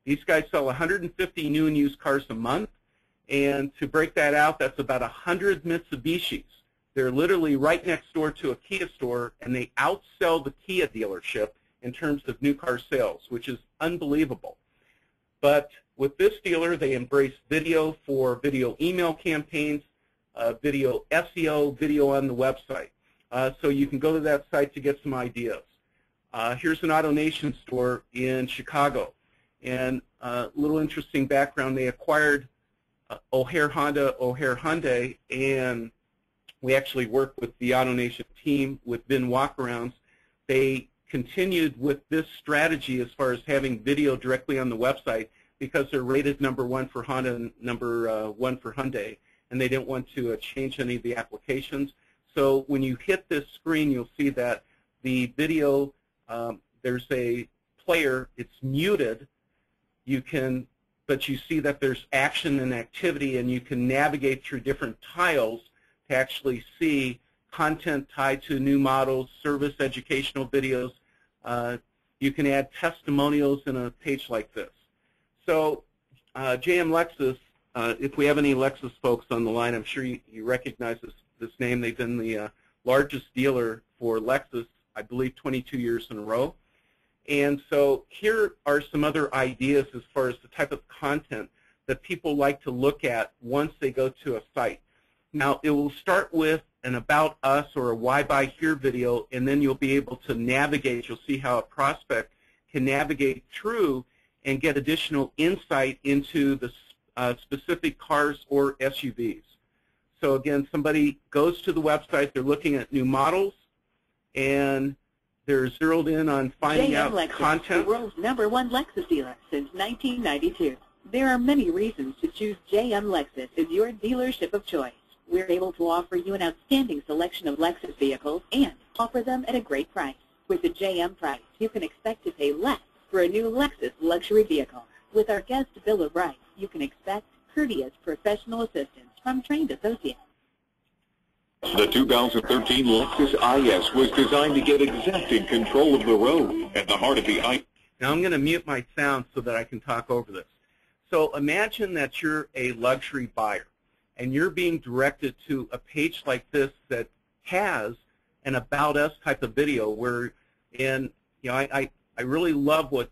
These guys sell 150 new and used cars a month. And to break that out, that's about 100 Mitsubishis. They're literally right next door to a Kia store, and they outsell the Kia dealership in terms of new car sales, which is unbelievable. But with this dealer, they embrace video for video email campaigns, video SEO, video on the website. So you can go to that site to get some ideas. Here's an AutoNation store in Chicago. And a little interesting background, they acquired O'Hare Honda, O'Hare Hyundai, and we actually worked with the AutoNation team with VIN walkarounds. They continued with this strategy as far as having video directly on the website because they're rated #1 for Honda and #1 for Hyundai, and they didn't want to change any of the applications. So when you hit this screen, you'll see that the video, there's a player, it's muted. But you see that there's action and activity, and you can navigate through different tiles to actually see content tied to new models, service, educational videos. You can add testimonials in a page like this. So JM Lexus, if we have any Lexus folks on the line, I'm sure you recognize this name. They've been the largest dealer for Lexus, I believe, 22 years in a row. And so here are some other ideas as far as the type of content that people like to look at once they go to a site. Now, it will start with an About Us or a Why Buy Here video, and then you'll be able to navigate. You'll see how a prospect can navigate through and get additional insight into the specific cars or SUVs. So again, somebody goes to the website, they're looking at new models, and they're zeroed in on finding out Lexus, content. The world's #1 Lexus dealer since 1992. There are many reasons to choose JM Lexus as your dealership of choice. We're able to offer you an outstanding selection of Lexus vehicles and offer them at a great price. With the JM price, you can expect to pay less for a new Lexus luxury vehicle. With our guest Bill of Rights, you can expect courteous professional assistance from trained associates. The 2013 Lexus IS was designed to get executive control of the road. At the heart of the IS. Now I'm going to mute my sound so that I can talk over this. So imagine that you're a luxury buyer and you're being directed to a page like this that has an About Us type of video where, and I really love what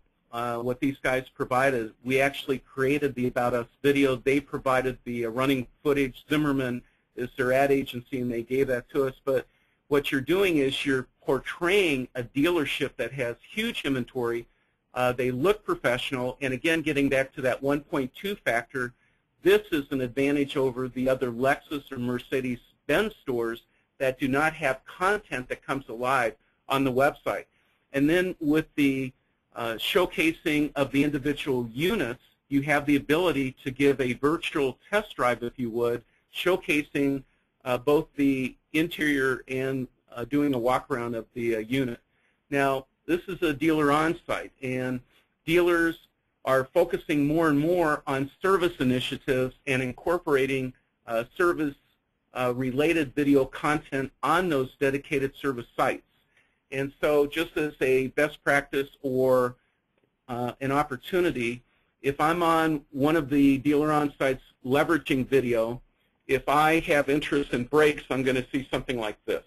these guys provided. We actually created the About Us video. They provided the running footage. Zimmerman is their ad agency, and they gave that to us. But what you're doing is you're portraying a dealership that has huge inventory. They look professional, and again, getting back to that 1.2 factor, this is an advantage over the other Lexus or Mercedes-Benz stores that do not have content that comes alive on the website. And then with the showcasing of the individual units, you have the ability to give a virtual test drive, if you would, showcasing both the interior and doing a walk around of the unit. Now, this is a DEALERUN site, and dealers are focusing more and more on service initiatives and incorporating service related video content on those dedicated service sites. And so just as a best practice or an opportunity, if I'm on one of the DEALERUN sites leveraging video, if I have interest in brakes, I'm going to see something like this.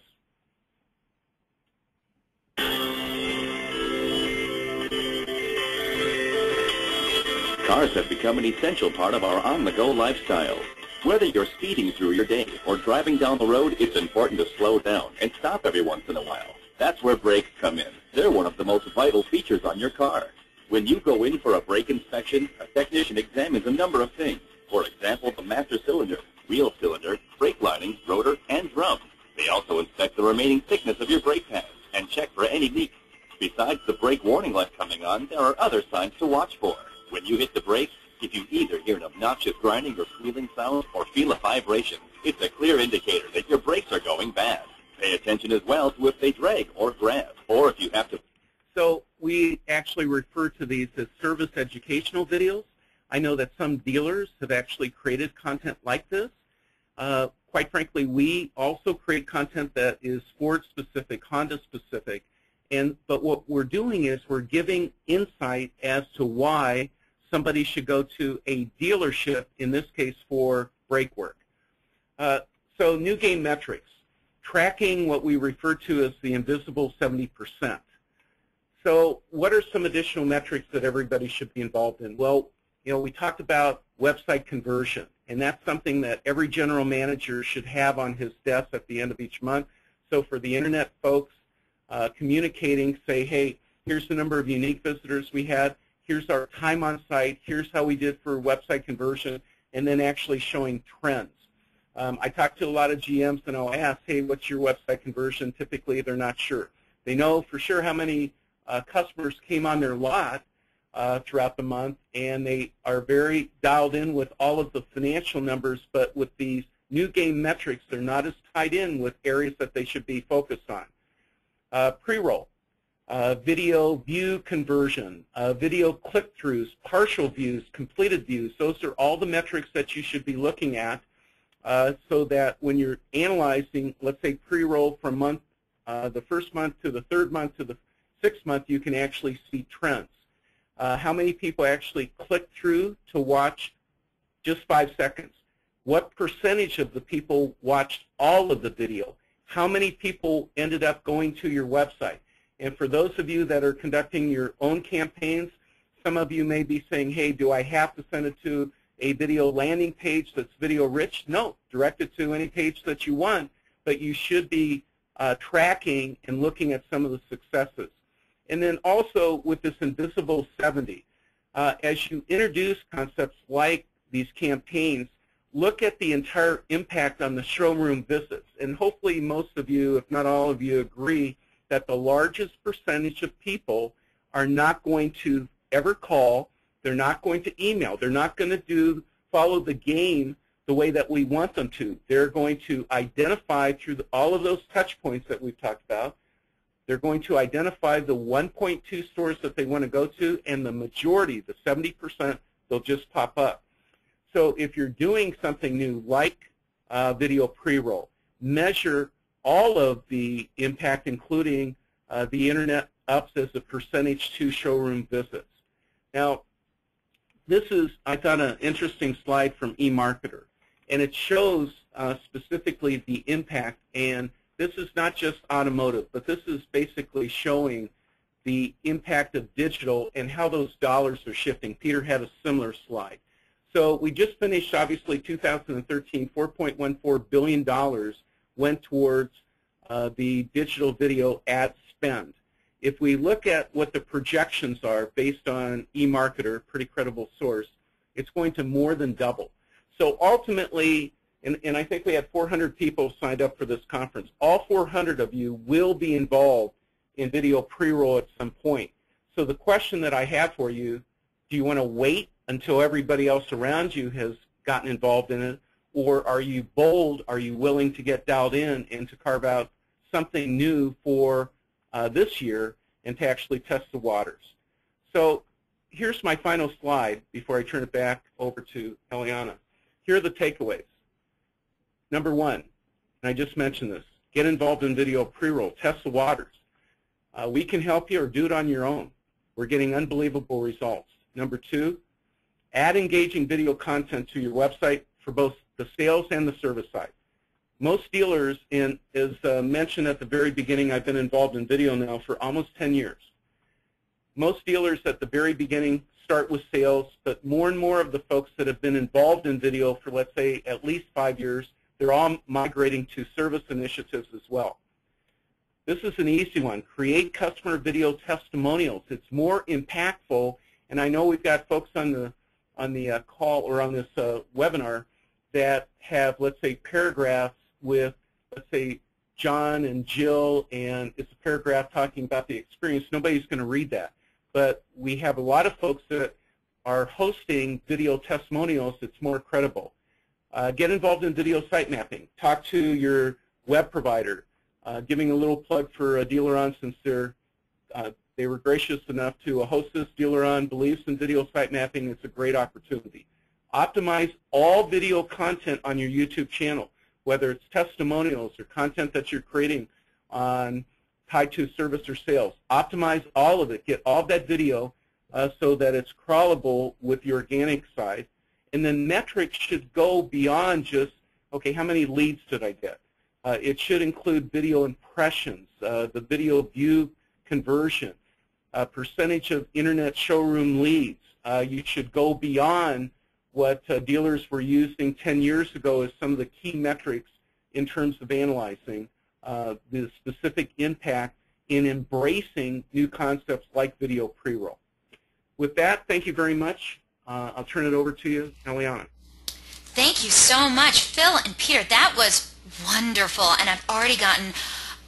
Cars have become an essential part of our on-the-go lifestyle. Whether you're speeding through your day or driving down the road, it's important to slow down and stop every once in a while. That's where brakes come in. They're one of the most vital features on your car. When you go in for a brake inspection, a technician examines a number of things. For example, the master cylinder, wheel cylinder, brake lining, rotor, and drum. They also inspect the remaining thickness of your brake pads and check for any leaks. Besides the brake warning light coming on, there are other signs to watch for. When you hit the brakes, if you either hear an obnoxious grinding or squealing sound or feel a vibration, it's a clear indicator that your brakes are going bad. Pay attention as well to if they drag or grab, or if you have to. So we actually refer to these as service educational videos. I know that some dealers have actually created content like this. Quite frankly, we also create content that is Ford-specific, Honda-specific. But what we're doing is we're giving insight as to why somebody should go to a dealership, in this case for brake work. So new game metrics, tracking what we refer to as the invisible 70%. So what are some additional metrics that everybody should be involved in? Well, we talked about website conversion, and that's something that every general manager should have on his desk at the end of each month. So for the internet folks, communicating, say, hey, here's the number of unique visitors we had, here's our time on site, here's how we did for website conversion, and then actually showing trends. I talk to a lot of GMs and I'll ask, hey, what's your website conversion? Typically, they're not sure. They know for sure how many customers came on their lot throughout the month, and they are very dialed in with all of the financial numbers, but with these new game metrics, they're not as tied in with areas that they should be focused on. Pre-roll, video view conversion, video click-throughs, partial views, completed views. Those are all the metrics that you should be looking at so that when you're analyzing, let's say, pre-roll from the first month to the third month to the sixth month, you can actually see trends. How many people actually click through to watch just 5 seconds? What percentage of the people watched all of the video? How many people ended up going to your website? And for those of you that are conducting your own campaigns, some of you may be saying, hey, do I have to send it to a video landing page that's video rich? No, direct it to any page that you want, but you should be tracking and looking at some of the successes. And then also with this invisible 70, as you introduce concepts like these campaigns, look at the entire impact on the showroom visits. And hopefully most of you, if not all of you, agree that the largest percentage of people are not going to ever call, they're not going to email, they're not going to follow the game the way that we want them to. They're going to identify through all of those touch points that we've talked about. They're going to identify the 1.2 stores that they want to go to, and the majority, the 70%, they'll just pop up. So if you're doing something new like video pre-roll, measure all of the impact, including the internet ups as a percentage to showroom visits. Now, this is, I thought, an interesting slide from eMarketer, and it shows specifically the impact. And this is not just automotive, but this is basically showing the impact of digital and how those dollars are shifting. Peter had a similar slide. So we just finished, obviously, 2013, $4.14 billion went towards the digital video ad spend. If we look at what the projections are based on eMarketer, pretty credible source, it's going to more than double. So ultimately, and I think we had 400 people signed up for this conference, all 400 of you will be involved in video pre-roll at some point. So the question that I have for you, do you want to wait until everybody else around you has gotten involved in it, or are you bold, are you willing to get dialed in and to carve out something new for this year and to actually test the waters? So here's my final slide before I turn it back over to Eliana. Here are the takeaways. Number one, and I just mentioned this. Get involved in video pre-roll. Test the waters. We can help you or do it on your own. We're getting unbelievable results. Number 2, add engaging video content to your website for both the sales and the service side. Most dealers, and as mentioned at the very beginning, I've been involved in video now for almost 10 years. Most dealers at the very beginning start with sales, but more and more of the folks that have been involved in video for, let's say, at least 5 years, they're all migrating to service initiatives as well. This is an easy one. Create customer video testimonials. It's more impactful, and I know we've got folks on the call or on this webinar that have, let's say, paragraphs with, let's say, John and Jill, and it's a paragraph talking about the experience. Nobody's going to read that. But we have a lot of folks that are hosting video testimonials. It's more credible. Get involved in video site mapping. Talk to your web provider. Giving a little plug for DEALERUN, since they were gracious enough to host this. DEALERUN believes in video site mapping. It's a great opportunity. Optimize all video content on your YouTube channel, whether it's testimonials or content that you're creating on tied to service or sales. Optimize all of it. Get all that video so that it's crawlable with the organic side. And then metrics should go beyond just, okay, how many leads did I get? It should include video impressions, the video view conversion, percentage of internet showroom leads. You should go beyond what dealers were using 10 years ago as some of the key metrics in terms of analyzing the specific impact in embracing new concepts like video pre-roll. With that, thank you very much. I'll turn it over to you, Eliana. Thank you so much, Phil and Peter. That was wonderful, and I've already gotten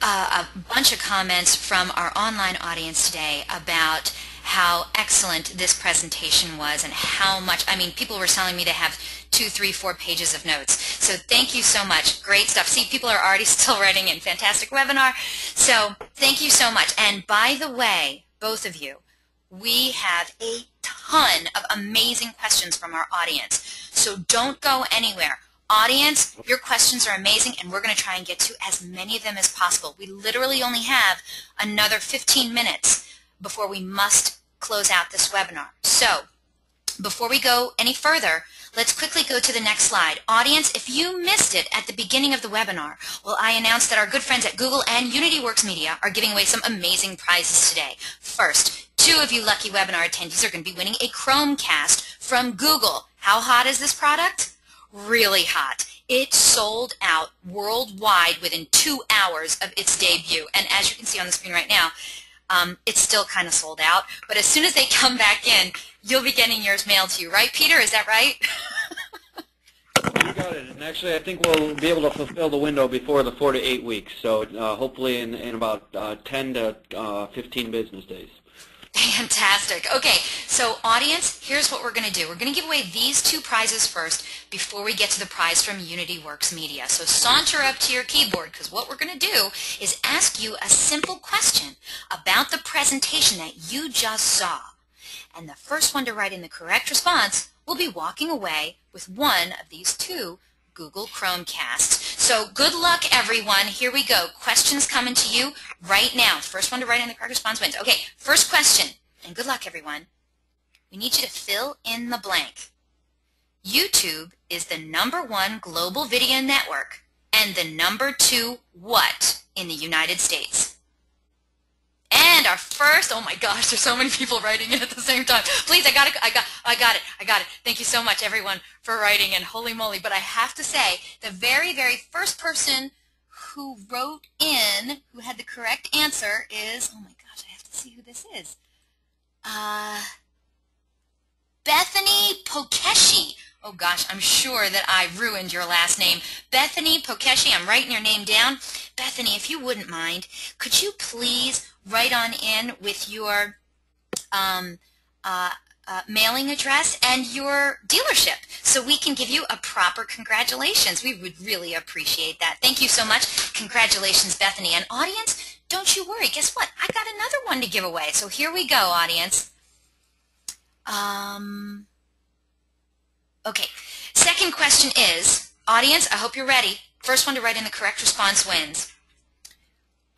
a bunch of comments from our online audience today about how excellent this presentation was and how much, I mean, people were telling me they have 2, 3, 4 pages of notes. So thank you so much. Great stuff. See, people are already still writing in. Fantastic webinar. So thank you so much. And by the way, both of you, we have a ton of amazing questions from our audience. So don't go anywhere. Audience, your questions are amazing, and we're going to try and get to as many of them as possible. We literally only have another 15 minutes before we must close out this webinar. So before we go any further, let's quickly go to the next slide. Audience, if you missed it at the beginning of the webinar, well, I announced that our good friends at Google and UnityWorks Media are giving away some amazing prizes today. First, 2 of you lucky webinar attendees are going to be winning a Chromecast from Google. How hot is this product? Really hot. It sold out worldwide within 2 hours of its debut. And as you can see on the screen right now, it's still kind of sold out. But as soon as they come back in, you'll be getting yours mailed to you. Right, Peter? Is that right? You got it. And actually, I think we'll be able to fulfill the window before the 4 to 8 weeks. So hopefully in about 10 to 15 business days. Fantastic. Okay, so audience, here's what we're going to do. We're going to give away these 2 prizes first before we get to the prize from UnityWorks Media. So saunter up to your keyboard, because what we're going to do is ask you a simple question about the presentation that you just saw. And the first one to write in the correct response will be walking away with one of these 2 Google Chromecasts. So good luck, everyone. Here we go. Questions coming to you right now. First one to write in the correct response wins. Okay, first question, and good luck, everyone. We need you to fill in the blank. YouTube is the #1 global video network and the #2 what in the United States? And our first, oh my gosh, there's so many people writing in at the same time. Please, I got it. Thank you so much, everyone, for writing in. Holy moly. But I have to say, the very, very first person who wrote in, who had the correct answer is, oh my gosh, I have to see who this is. Bethany Pokeshi. Oh gosh, I'm sure that I ruined your last name. Bethany Pokeshi, I'm writing your name down. Bethany, if you wouldn't mind, could you please write on in with your mailing address and your dealership so we can give you a proper congratulations. We would really appreciate that. Thank you so much. Congratulations, Bethany. And audience, don't you worry. Guess what? I got another one to give away. So here we go, audience. Okay. Second question is, audience, I hope you're ready. First one to write in the correct response wins.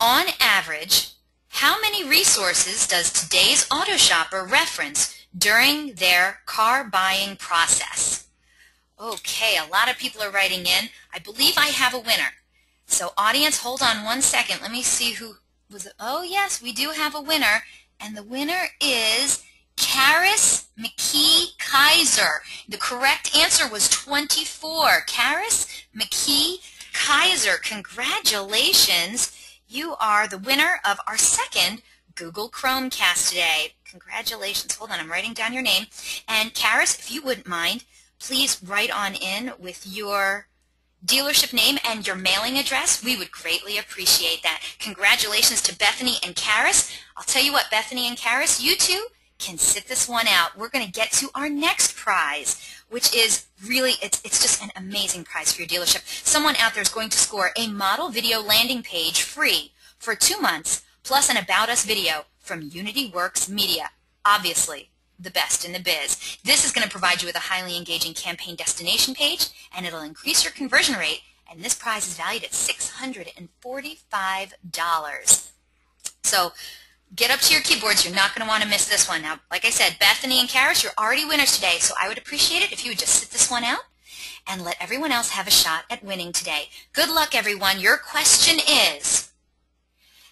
On average, how many resources does today's auto shopper reference during their car buying process? Okay, a lot of people are writing in. I believe I have a winner. So audience, hold on one second. Let me see who was it. Oh yes, we do have a winner. And the winner is Karis McKee Kaiser. The correct answer was 24. Karis McKee Kaiser, congratulations. You are the winner of our second Google Chromecast today. Congratulations. Hold on, I'm writing down your name. And Karis, if you wouldn't mind, please write on in with your dealership name and your mailing address. We would greatly appreciate that. Congratulations to Bethany and Karis. I'll tell you what, Bethany and Karis, you two can sit this one out. We're going to get to our next prize, which is really, it's just an amazing prize for your dealership. Someone out there is going to score a model video landing page free for 2 months, plus an About Us video from Unity Works Media. Obviously, the best in the biz. This is going to provide you with a highly engaging campaign destination page, and it'll increase your conversion rate, and this prize is valued at $645. So get up to your keyboards. You're not going to want to miss this one. Now, like I said, Bethany and Karis, you're already winners today, so I would appreciate it if you would just sit this one out and let everyone else have a shot at winning today. Good luck, everyone. Your question is,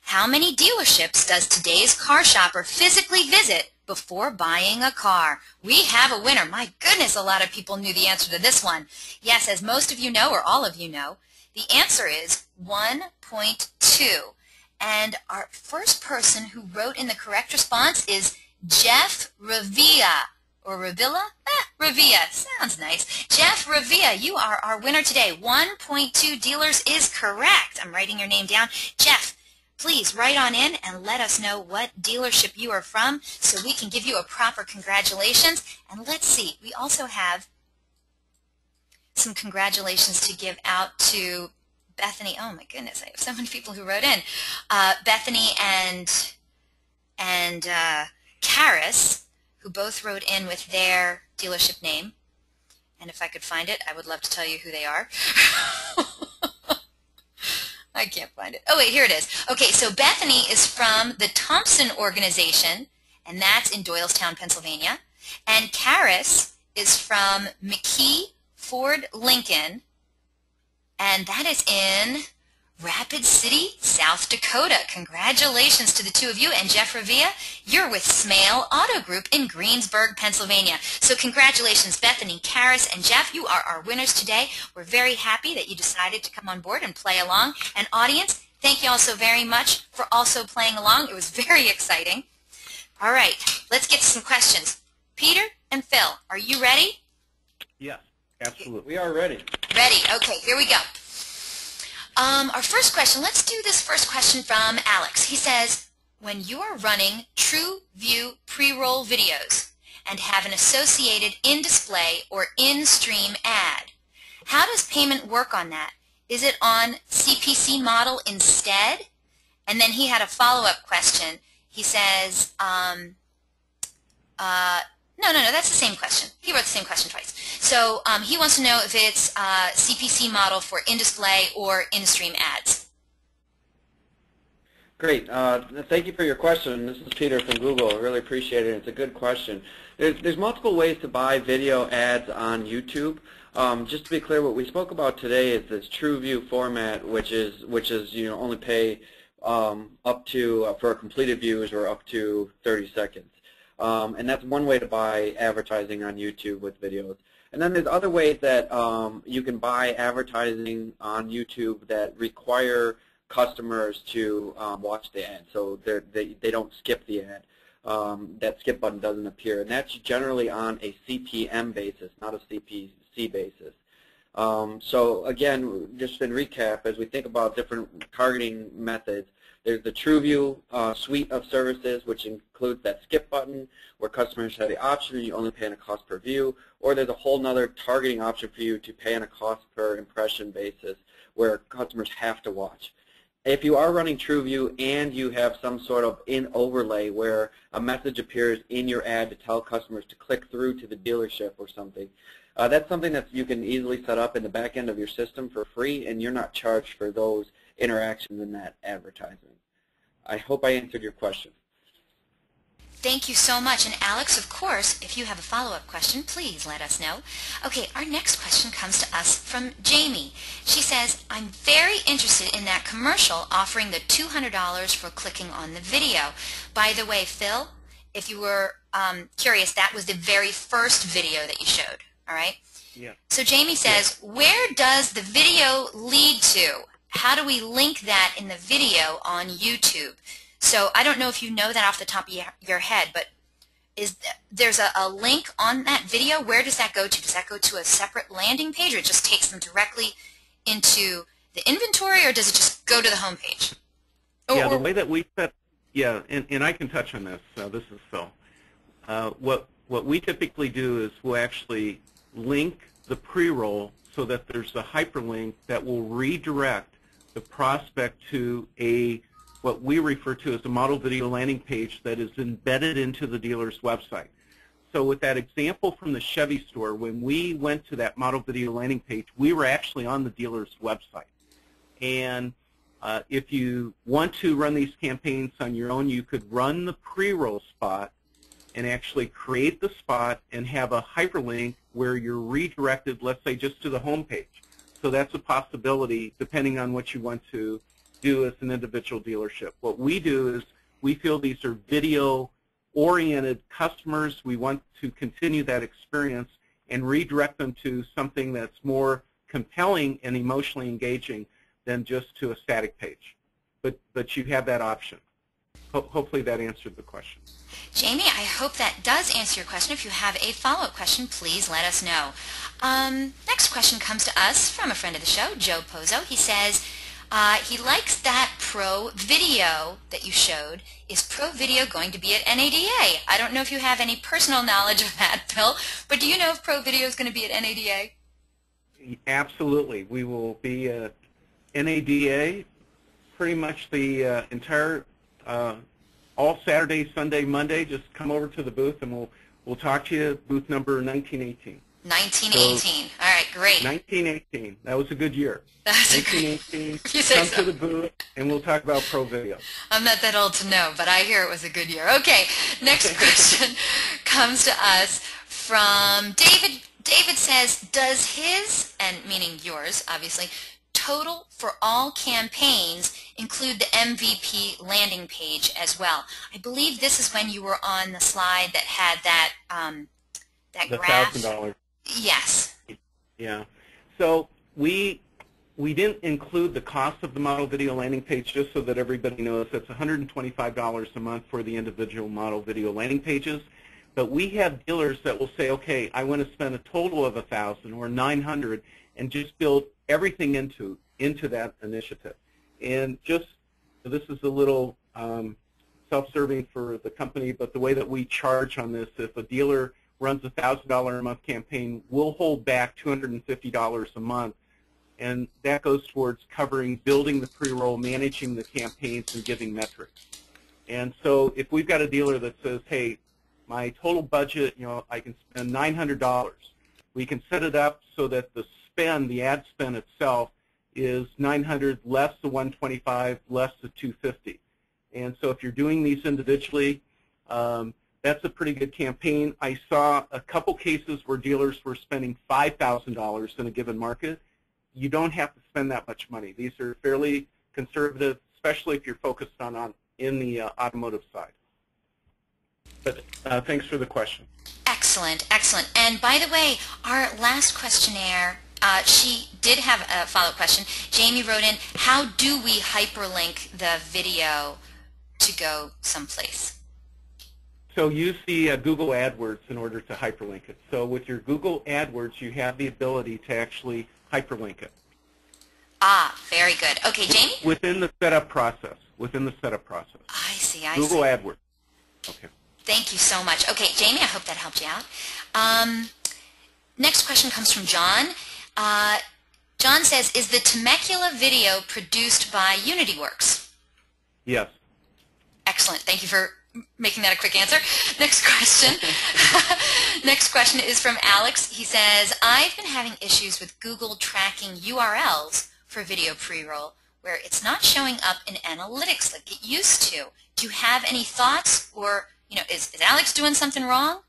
how many dealerships does today's car shopper physically visit before buying a car? We have a winner. My goodness, a lot of people knew the answer to this one. Yes, as most of you know, or all of you know, the answer is 1.2. And our first person who wrote in the correct response is Jeff Ravia. Or Ravilla? Ravia. Sounds nice. Jeff Ravia, you are our winner today. 1.2 dealers is correct. I'm writing your name down. Jeff, please write on in and let us know what dealership you are from so we can give you a proper congratulations. And let's see, we also have some congratulations to give out to Bethany. Oh my goodness, I have so many people who wrote in. Bethany and Karis, who both wrote in with their dealership name. And if I could find it, I would love to tell you who they are. I can't find it. Oh, wait, here it is. Okay, so Bethany is from the Thompson organization, and that's in Doylestown, Pennsylvania. And Karis is from McKee Ford Lincoln, and that is in Rapid City, South Dakota. Congratulations to the two of you. And Jeff Ravia, you're with Smale Auto Group in Greensburg, Pennsylvania. So congratulations, Bethany, Karis, and Jeff. You are our winners today. We're very happy that you decided to come on board and play along. And audience, thank you all so very much for also playing along. It was very exciting. All right, let's get to some questions. Peter and Phil, are you ready? Yes, absolutely. We are ready. Ready. Okay, here we go. Our first question, let's do this first question from Alex. He says, when you are running TrueView pre-roll videos and have an associated in-display or in-stream ad, how does payment work on that? Is it on CPC model instead? And then he had a follow-up question. He says, no, that's the same question. He wrote the same question twice. So he wants to know if it's CPC model for in-display or in-stream ads. Great. Thank you for your question. This is Peter from Google. I really appreciate it. It's a good question. There's multiple ways to buy video ads on YouTube. Just to be clear, what we spoke about today is this TrueView format, which is only pay up to for completed views or up to 30 seconds. And that's one way to buy advertising on YouTube with videos. And then there's other ways that you can buy advertising on YouTube that require customers to watch the ad. So they don't skip the ad. That skip button doesn't appear. And that's generally on a CPM basis, not a CPC basis. So again, just in recap, as we think about different targeting methods, there's the TrueView suite of services, which includes that skip button, where customers have the option, you only pay on a cost per view, or there's a whole nother targeting option for you to pay on a cost per impression basis, where customers have to watch. If you are running TrueView and you have some sort of in-overlay where a message appears in your ad to tell customers to click through to the dealership or something, That's something that you can easily set up in the back end of your system for free, and you're not charged for those interactions in that advertising. I hope I answered your question. Thank you so much. And Alex, of course, if you have a follow-up question, please let us know. Okay, our next question comes to us from Jamie. She says, I'm very interested in that commercial offering the $200 for clicking on the video. By the way, Phil, if you were curious, that was the very first video that you showed, all right? Yeah. So Jamie says, where does the video lead to? How do we link that in the video on YouTube? So I don't know if you know that off the top of your head, but there's a link on that video. Where does that go to? Does that go to a separate landing page, or it just takes them directly into the inventory, or does it just go to the home page? Yeah, the way that we set, yeah, and I can touch on this. This is Phil. What we typically do is we'll actually link the pre-roll so that there's a hyperlink that will redirect the prospect to what we refer to as a model video landing page that is embedded into the dealer's website. So with that example from the Chevy store, when we went to that model video landing page, we were actually on the dealer's website. And if you want to run these campaigns on your own, you could run the pre-roll spot and actually create the spot and have a hyperlink where you're redirected, let's say, just to the home page. So that's a possibility depending on what you want to do as an individual dealership. What we do is we feel these are video-oriented customers. We want to continue that experience and redirect them to something that's more compelling and emotionally engaging than just to a static page. But you have that option. Hopefully that answered the question. Jamie, I hope that does answer your question. If you have a follow-up question, please let us know. Next question comes to us from a friend of the show, Joe Pozo. He says, he likes that Pro Video that you showed. Is Pro Video going to be at NADA? I don't know if you have any personal knowledge of that, Phil, but do you know if Pro Video is going to be at NADA? Absolutely. We will be at NADA pretty much the entire, all Saturday, Sunday, Monday. Just come over to the booth and we'll talk to you, booth number 1918. 1918. So, all right, great. 1918. That was a good year. That's 1918. Come to the booth, and we'll talk about Pro Video. I'm not that old to know, but I hear it was a good year. Okay, next question comes to us from David. David says, does his, and meaning yours, obviously, total for all campaigns include the MVP landing page as well? I believe this is when you were on the slide that had that that graph. The $1,000. Yes. Yeah. So we didn't include the cost of the model video landing page just so that everybody knows. That's $125 a month for the individual model video landing pages. But we have dealers that will say, okay, I want to spend a total of $1,000 or $900 and just build everything into that initiative. And just, this is a little self-serving for the company, but the way that we charge on this, if a dealer runs a $1,000 a month campaign, we'll hold back $250 a month, and that goes towards covering building the pre-roll, managing the campaigns, and giving metrics. And so if we've got a dealer that says, hey, my total budget, I can spend $900, we can set it up so that the spend, the ad spend itself, is $900 less the $125, less the $250. And so if you're doing these individually, that's a pretty good campaign. I saw a couple cases where dealers were spending $5,000 in a given market. You don't have to spend that much money. These are fairly conservative, especially if you're focused in the automotive side. But thanks for the question. Excellent, excellent. And by the way, our last questionnaire, she did have a follow-up question. Jamie wrote in, how do we hyperlink the video to go someplace? So use the Google AdWords in order to hyperlink it. So with your Google AdWords, you have the ability to actually hyperlink it. Ah, very good. Okay, Jamie? Within the setup process. Within the setup process. I see, I Google see. AdWords. Okay. Thank you so much. Okay, Jamie, I hope that helped you out. Next question comes from John. John says, is the Temecula video produced by UnityWorks? Yes. Excellent. Thank you for making that a quick answer. Next question. Next question is from Alex. He says, I've been having issues with Google tracking URLs for video pre-roll where it's not showing up in analytics like it used to. Do you have any thoughts, or is Alex doing something wrong?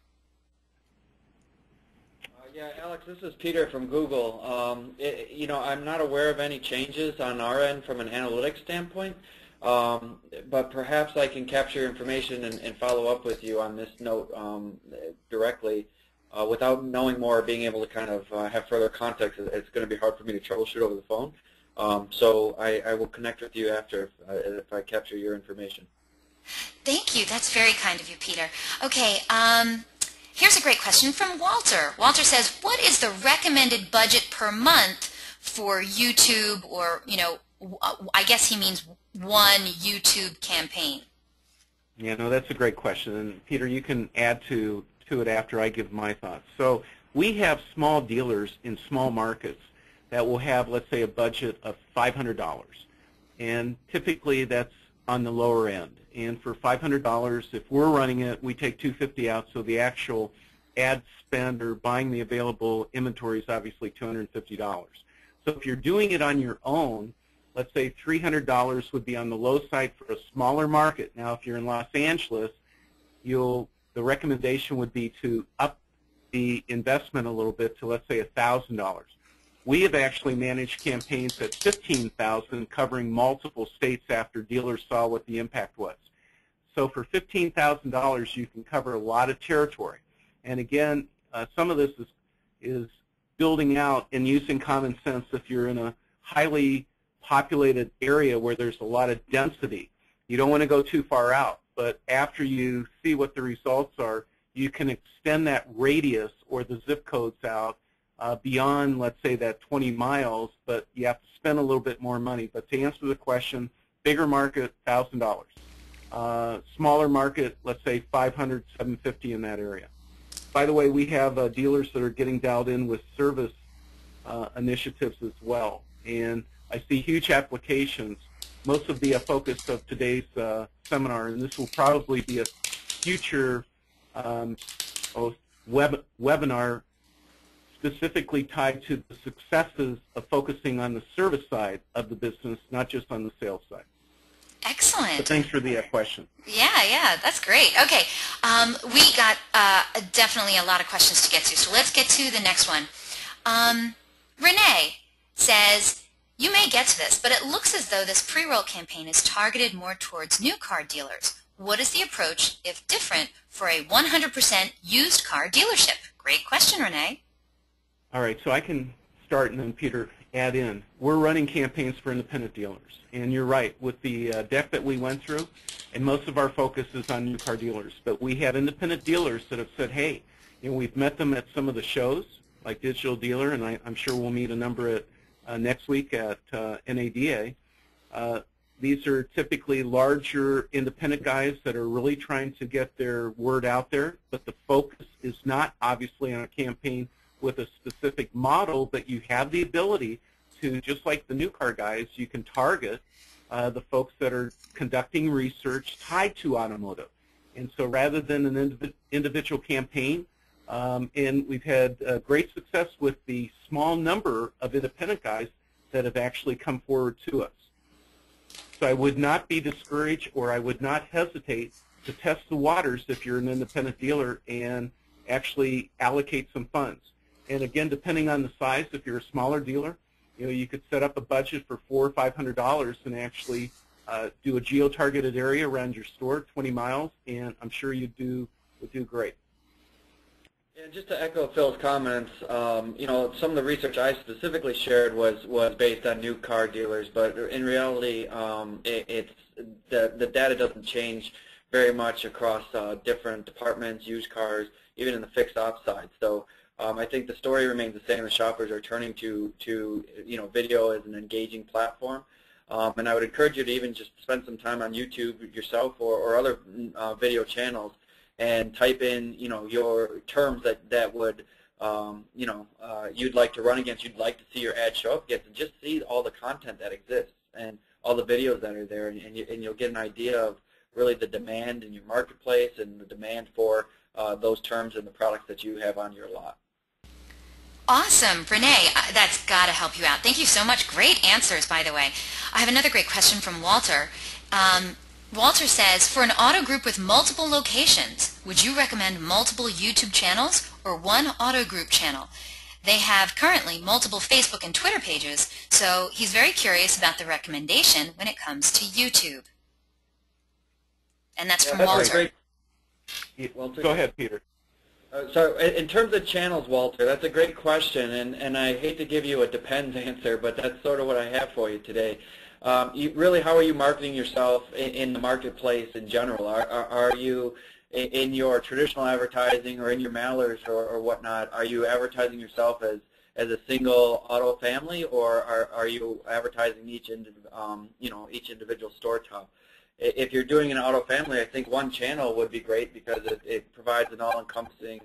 Yeah, Alex, this is Peter from Google. I'm not aware of any changes on our end from an analytics standpoint, but perhaps I can capture information and follow up with you on this note directly. Without knowing more or being able to kind of have further context, it's going to be hard for me to troubleshoot over the phone. So I will connect with you after if I capture your information. Thank you. That's very kind of you, Peter. Okay, here's a great question from Walter. Walter says, what is the recommended budget per month for YouTube, or, I guess he means one YouTube campaign? Yeah, no, that's a great question. And Peter, you can add to it after I give my thoughts. So we have small dealers in small markets that will have, let's say, a budget of $500. And typically that's on the lower end. And for $500, if we're running it, we take $250 out, so the actual ad spend or buying the available inventory is obviously $250. So if you're doing it on your own, let's say $300 would be on the low side for a smaller market. Now, if you're in Los Angeles, the recommendation would be to up the investment a little bit to, let's say, $1,000. We have actually managed campaigns at $15,000 covering multiple states after dealers saw what the impact was. So for $15,000, you can cover a lot of territory. And again, some of this is building out and using common sense if you're in a highly populated area where there's a lot of density. You don't want to go too far out, but after you see what the results are, you can extend that radius or the zip codes out beyond, let's say, that 20 miles, but you have to spend a little bit more money. But to answer the question, bigger market, $1,000. Smaller market, let's say $500, $750 in that area. By the way, we have dealers that are getting dialed in with service initiatives as well. And I see huge applications. Most of the focus of today's seminar, and this will probably be a future webinar specifically tied to the successes of focusing on the service side of the business, not just on the sales side. Excellent. So thanks for the question. Yeah, that's great. Okay, we got definitely a lot of questions to get to, so let's get to the next one. Renee says, you may get to this, but it looks as though this pre-roll campaign is targeted more towards new car dealers. What is the approach, if different, for a 100% used car dealership? Great question, Renee. All right, so I can start and then Peter add in. We're running campaigns for independent dealers, and you're right, with the deck that we went through, and most of our focus is on new car dealers, but we have independent dealers that have said, hey, we've met them at some of the shows, like Digital Dealer, and I'm sure we'll meet a number at next week at NADA. These are typically larger independent guys that are really trying to get their word out there, but the focus is not obviously on a campaign with a specific model, but you have the ability to, just like the new car guys, you can target the folks that are conducting research tied to automotive. And so rather than an individual campaign, and we've had great success with the small number of independent guys that have actually come forward to us. So I would not be discouraged, or I would not hesitate to test the waters if you're an independent dealer and actually allocate some funds. And again, depending on the size, if you're a smaller dealer, you could set up a budget for $400 or $500 and actually do a geo-targeted area around your store, 20 miles, and I'm sure would do great. Yeah, just to echo Phil's comments, some of the research I specifically shared was based on new car dealers, but in reality, the data doesn't change very much across different departments, used cars, even in the fixed ops side. So I think the story remains the same. The shoppers are turning to video as an engaging platform, and I would encourage you to even just spend some time on YouTube yourself or other video channels and type in your terms that would you'd like to run against, you'd like to see your ad show up against, and just see all the content that exists and all the videos that are there, and you'll get an idea really the demand in your marketplace and the demand for those terms and the products that you have on your lot. Awesome. Renee, that's got to help you out. Thank you so much. Great answers, by the way. I have another great question from Walter. Walter says, for an auto group with multiple locations, would you recommend multiple YouTube channels or one auto group channel? They have currently multiple Facebook and Twitter pages, so he's very curious about the recommendation when it comes to YouTube. And that's from Walter. Walter. Go ahead, Peter. So in terms of channels, Walter, that's a great question, and I hate to give you a depends answer, but that's sort of what I have for you today. Really, how are you marketing yourself in the marketplace in general? Are you in your traditional advertising or in your mailers or whatnot, are you advertising yourself as a single auto family, or are you advertising each individual store top? If you're doing an auto family, I think one channel would be great because it provides an all-encompassing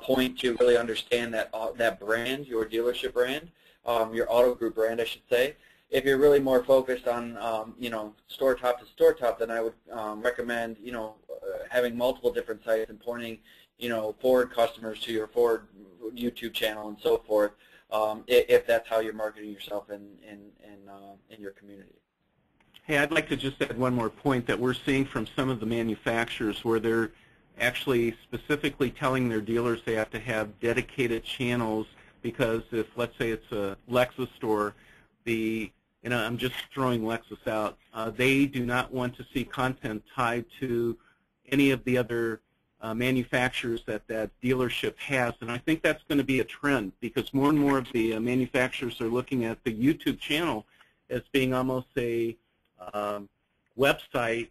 point to really understand that brand, your dealership brand, your auto group brand, I should say. If you're really more focused on, store top to store top, then I would recommend, having multiple different sites and pointing, Ford customers to your Ford YouTube channel and so forth, if that's how you're marketing yourself in your community. Hey, I'd like to just add one more point that we're seeing from some of the manufacturers where they're actually specifically telling their dealers they have to have dedicated channels because if, let's say, it's a Lexus store, I'm just throwing Lexus out, they do not want to see content tied to any of the other manufacturers that dealership has. And I think that's going to be a trend because more and more of the manufacturers are looking at the YouTube channel as being almost a website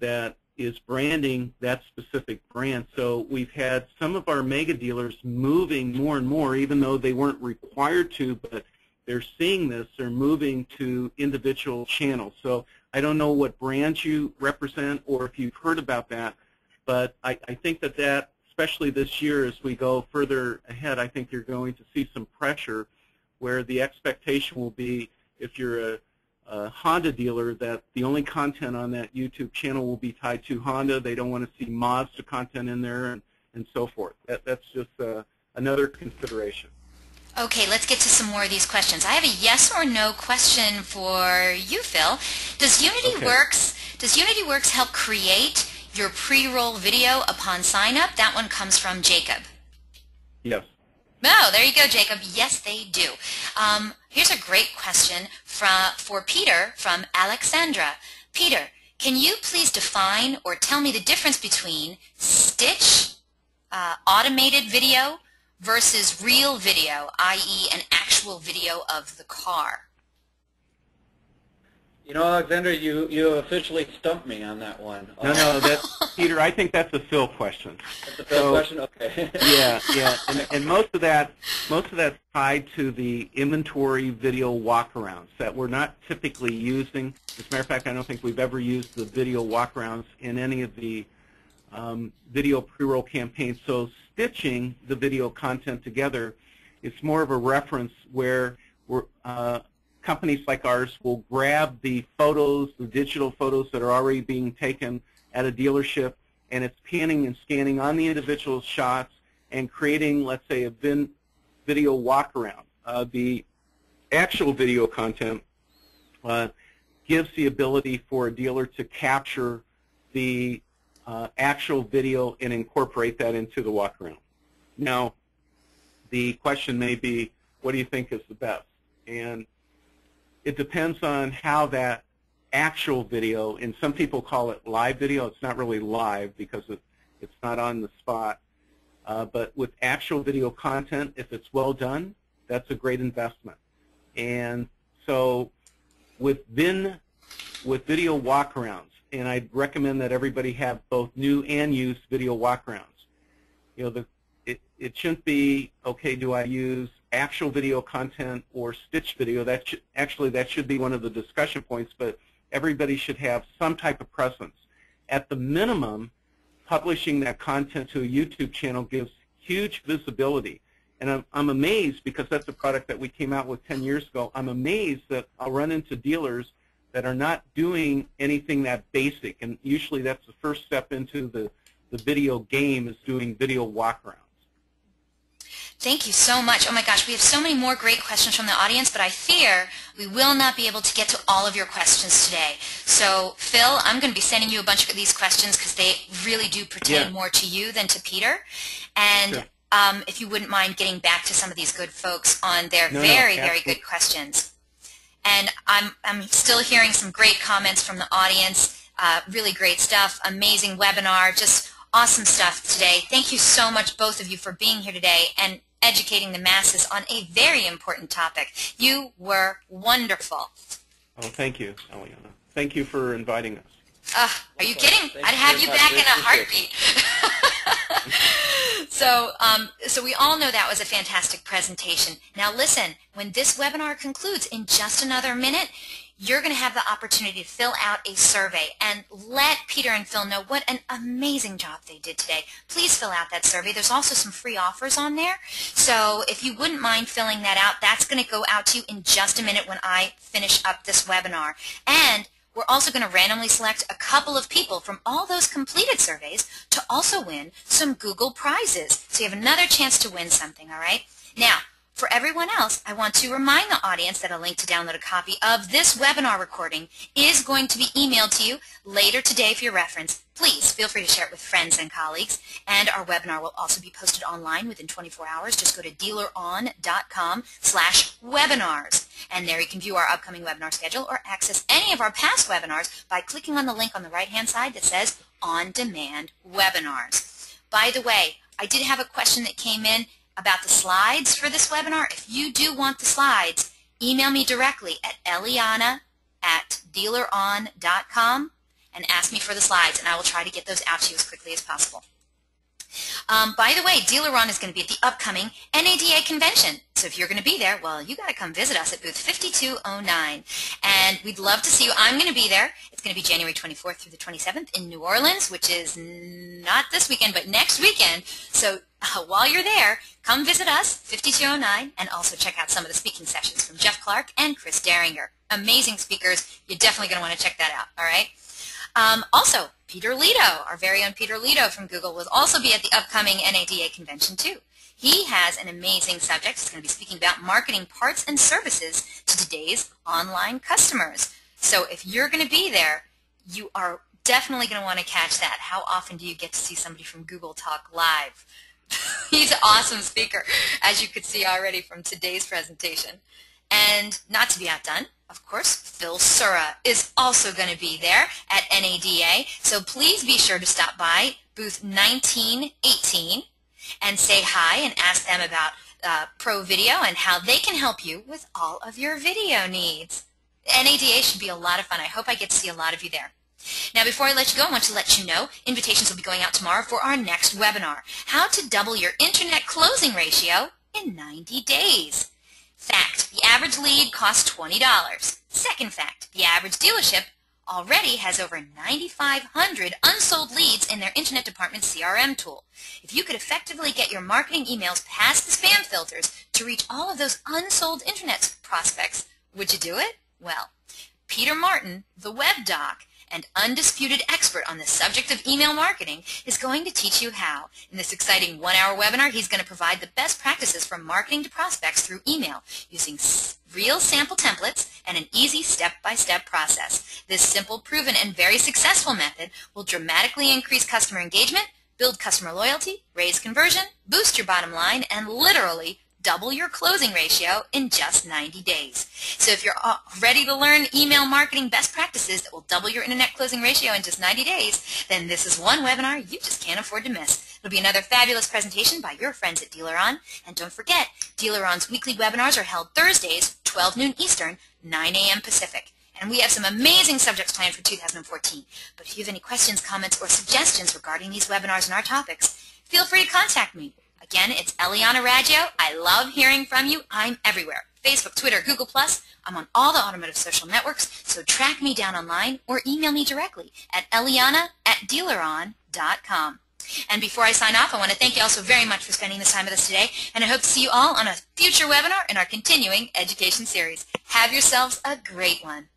that is branding that specific brand. So we've had some of our mega dealers moving more and more, even though they weren't required to, but they're seeing this, they're moving to individual channels. So I don't know what brands you represent or if you've heard about that, but I think that especially this year as we go further ahead, I think you're going to see some pressure where the expectation will be if you're a Honda dealer that the only content on that YouTube channel will be tied to Honda. They don't want to see Mazda content in there and so forth. That's just another consideration. Okay, let's get to some more of these questions. I have a yes or no question for you, Phil. Does UnityWorks help create your pre-roll video upon sign-up? That one comes from Jacob. Yes. Oh, there you go, Jacob. Yes, they do. Here's a great question for Peter from Alexandra. Peter, can you please define or tell me the difference between stitch, automated video, versus real video, i.e. an actual video of the car? Alexander, you officially stumped me on that one. No, that's Peter. I think that's a Phil question. That's a Phil question. Okay. Yeah, and most of that's tied to the inventory video walkarounds that we're not typically using. As a matter of fact, I don't think we've ever used the video walkarounds in any of the video pre-roll campaigns. So stitching the video content together is more of a reference where companies like ours will grab the photos, the digital photos that are already being taken at a dealership, and it's panning and scanning on the individual shots and creating, let's say, a video walkaround. The actual video content gives the ability for a dealer to capture the actual video and incorporate that into the walkaround. Now, the question may be, what do you think is the best? And it depends on how that actual video, and some people call it live video. It's not really live because it's not on the spot. But with actual video content, if it's well done, that's a great investment. And so with video walkarounds, and I'd recommend that everybody have both new and used video walkarounds. It shouldn't be, okay, do I use actual video content or stitch video? That should be one of the discussion points, but everybody should have some type of presence. At the minimum, publishing that content to a YouTube channel gives huge visibility. And I'm amazed, because that's a product that we came out with 10 years ago, I'm amazed that I'll run into dealers that are not doing anything that basic, and usually that's the first step into the video game, is doing video walkarounds. Thank you so much. Oh my gosh, we have so many more great questions from the audience, but I fear we will not be able to get to all of your questions today. So, Phil, I'm going to be sending you a bunch of these questions because they really do pertain more to you than to Peter. And if you wouldn't mind getting back to some of these good folks on their very good questions. And I'm still hearing some great comments from the audience. Really great stuff. Amazing webinar. Just awesome stuff today. Thank you so much, both of you, for being here today and educating the masses on a very important topic. You were wonderful. Oh, thank you, Eliana. Thank you for inviting us. Are you kidding? I'd have you back in a heartbeat. So we all know that was a fantastic presentation. Now listen, when this webinar concludes in just another minute, you're going to have the opportunity to fill out a survey and let Peter and Phil know what an amazing job they did today. Please fill out that survey. There's also some free offers on there. So if you wouldn't mind filling that out, that's going to go out to you in just a minute when I finish up this webinar. And we're also going to randomly select a couple of people from all those completed surveys to also win some Google prizes. So you have another chance to win something, all right? Now, for everyone else, I want to remind the audience that a link to download a copy of this webinar recording is going to be emailed to you later today for your reference. Please feel free to share it with friends and colleagues. And our webinar will also be posted online within 24 hours. Just go to dealeruron.com/webinars. And there you can view our upcoming webinar schedule or access any of our past webinars by clicking on the link on the right-hand side that says On Demand Webinars. By the way, I did have a question that came in about the slides for this webinar. If you do want the slides, email me directly at eliana@dealeruron.com and ask me for the slides, and I will try to get those out to you as quickly as possible. By the way, DealerUn is going to be at the upcoming NADA convention. So if you're going to be there, well, you got to come visit us at booth 5209. And we'd love to see you. I'm going to be there. It's going to be January 24th through the 27th in New Orleans, which is not this weekend, but next weekend. So while you're there, come visit us, 5209, and also check out some of the speaking sessions from Jeff Clark and Chris Daringer. Amazing speakers. You're definitely going to want to check that out, all right? Also, Peter Leto, our very own Peter Leto from Google, will also be at the upcoming NADA convention too. He has an amazing subject. He's going to be speaking about marketing parts and services to today's online customers. So if you're going to be there, you are definitely going to want to catch that. How often do you get to see somebody from Google talk live? He's an awesome speaker, as you could see already from today's presentation. And not to be outdone, of course, Phil Sura is also going to be there at NADA. So please be sure to stop by booth 1918 and say hi and ask them about Pro Video and how they can help you with all of your video needs. NADA should be a lot of fun. I hope I get to see a lot of you there. Now, before I let you go, I want to let you know invitations will be going out tomorrow for our next webinar, How to Double Your Internet Closing Ratio in 90 Days. Fact, the average lead costs $20. Second fact, the average dealership already has over 9,500 unsold leads in their Internet Department CRM tool. If you could effectively get your marketing emails past the spam filters to reach all of those unsold Internet prospects, would you do it? Well, Peter Martin, the web doc, and undisputed expert on the subject of email marketing, is going to teach you how. In this exciting one-hour webinar, he's going to provide the best practices from marketing to prospects through email using real sample templates and an easy step-by-step process. This simple, proven, and very successful method will dramatically increase customer engagement, build customer loyalty, raise conversion, boost your bottom line, and literally double your closing ratio in just 90 days. So if you're ready to learn email marketing best practices that will double your internet closing ratio in just 90 days, then this is one webinar you just can't afford to miss. It'll be another fabulous presentation by your friends at DealerUn. And don't forget, DealerUn's weekly webinars are held Thursdays, 12 noon Eastern, 9 a.m. Pacific. And we have some amazing subjects planned for 2014. But if you have any questions, comments, or suggestions regarding these webinars and our topics, feel free to contact me. Again, it's Eliana Raggio. I love hearing from you. I'm everywhere. Facebook, Twitter, Google+. I'm on all the automotive social networks, so track me down online or email me directly at eliana@dealeruron.com. And before I sign off, I want to thank you all so very much for spending this time with us today, and I hope to see you all on a future webinar in our continuing education series. Have yourselves a great one.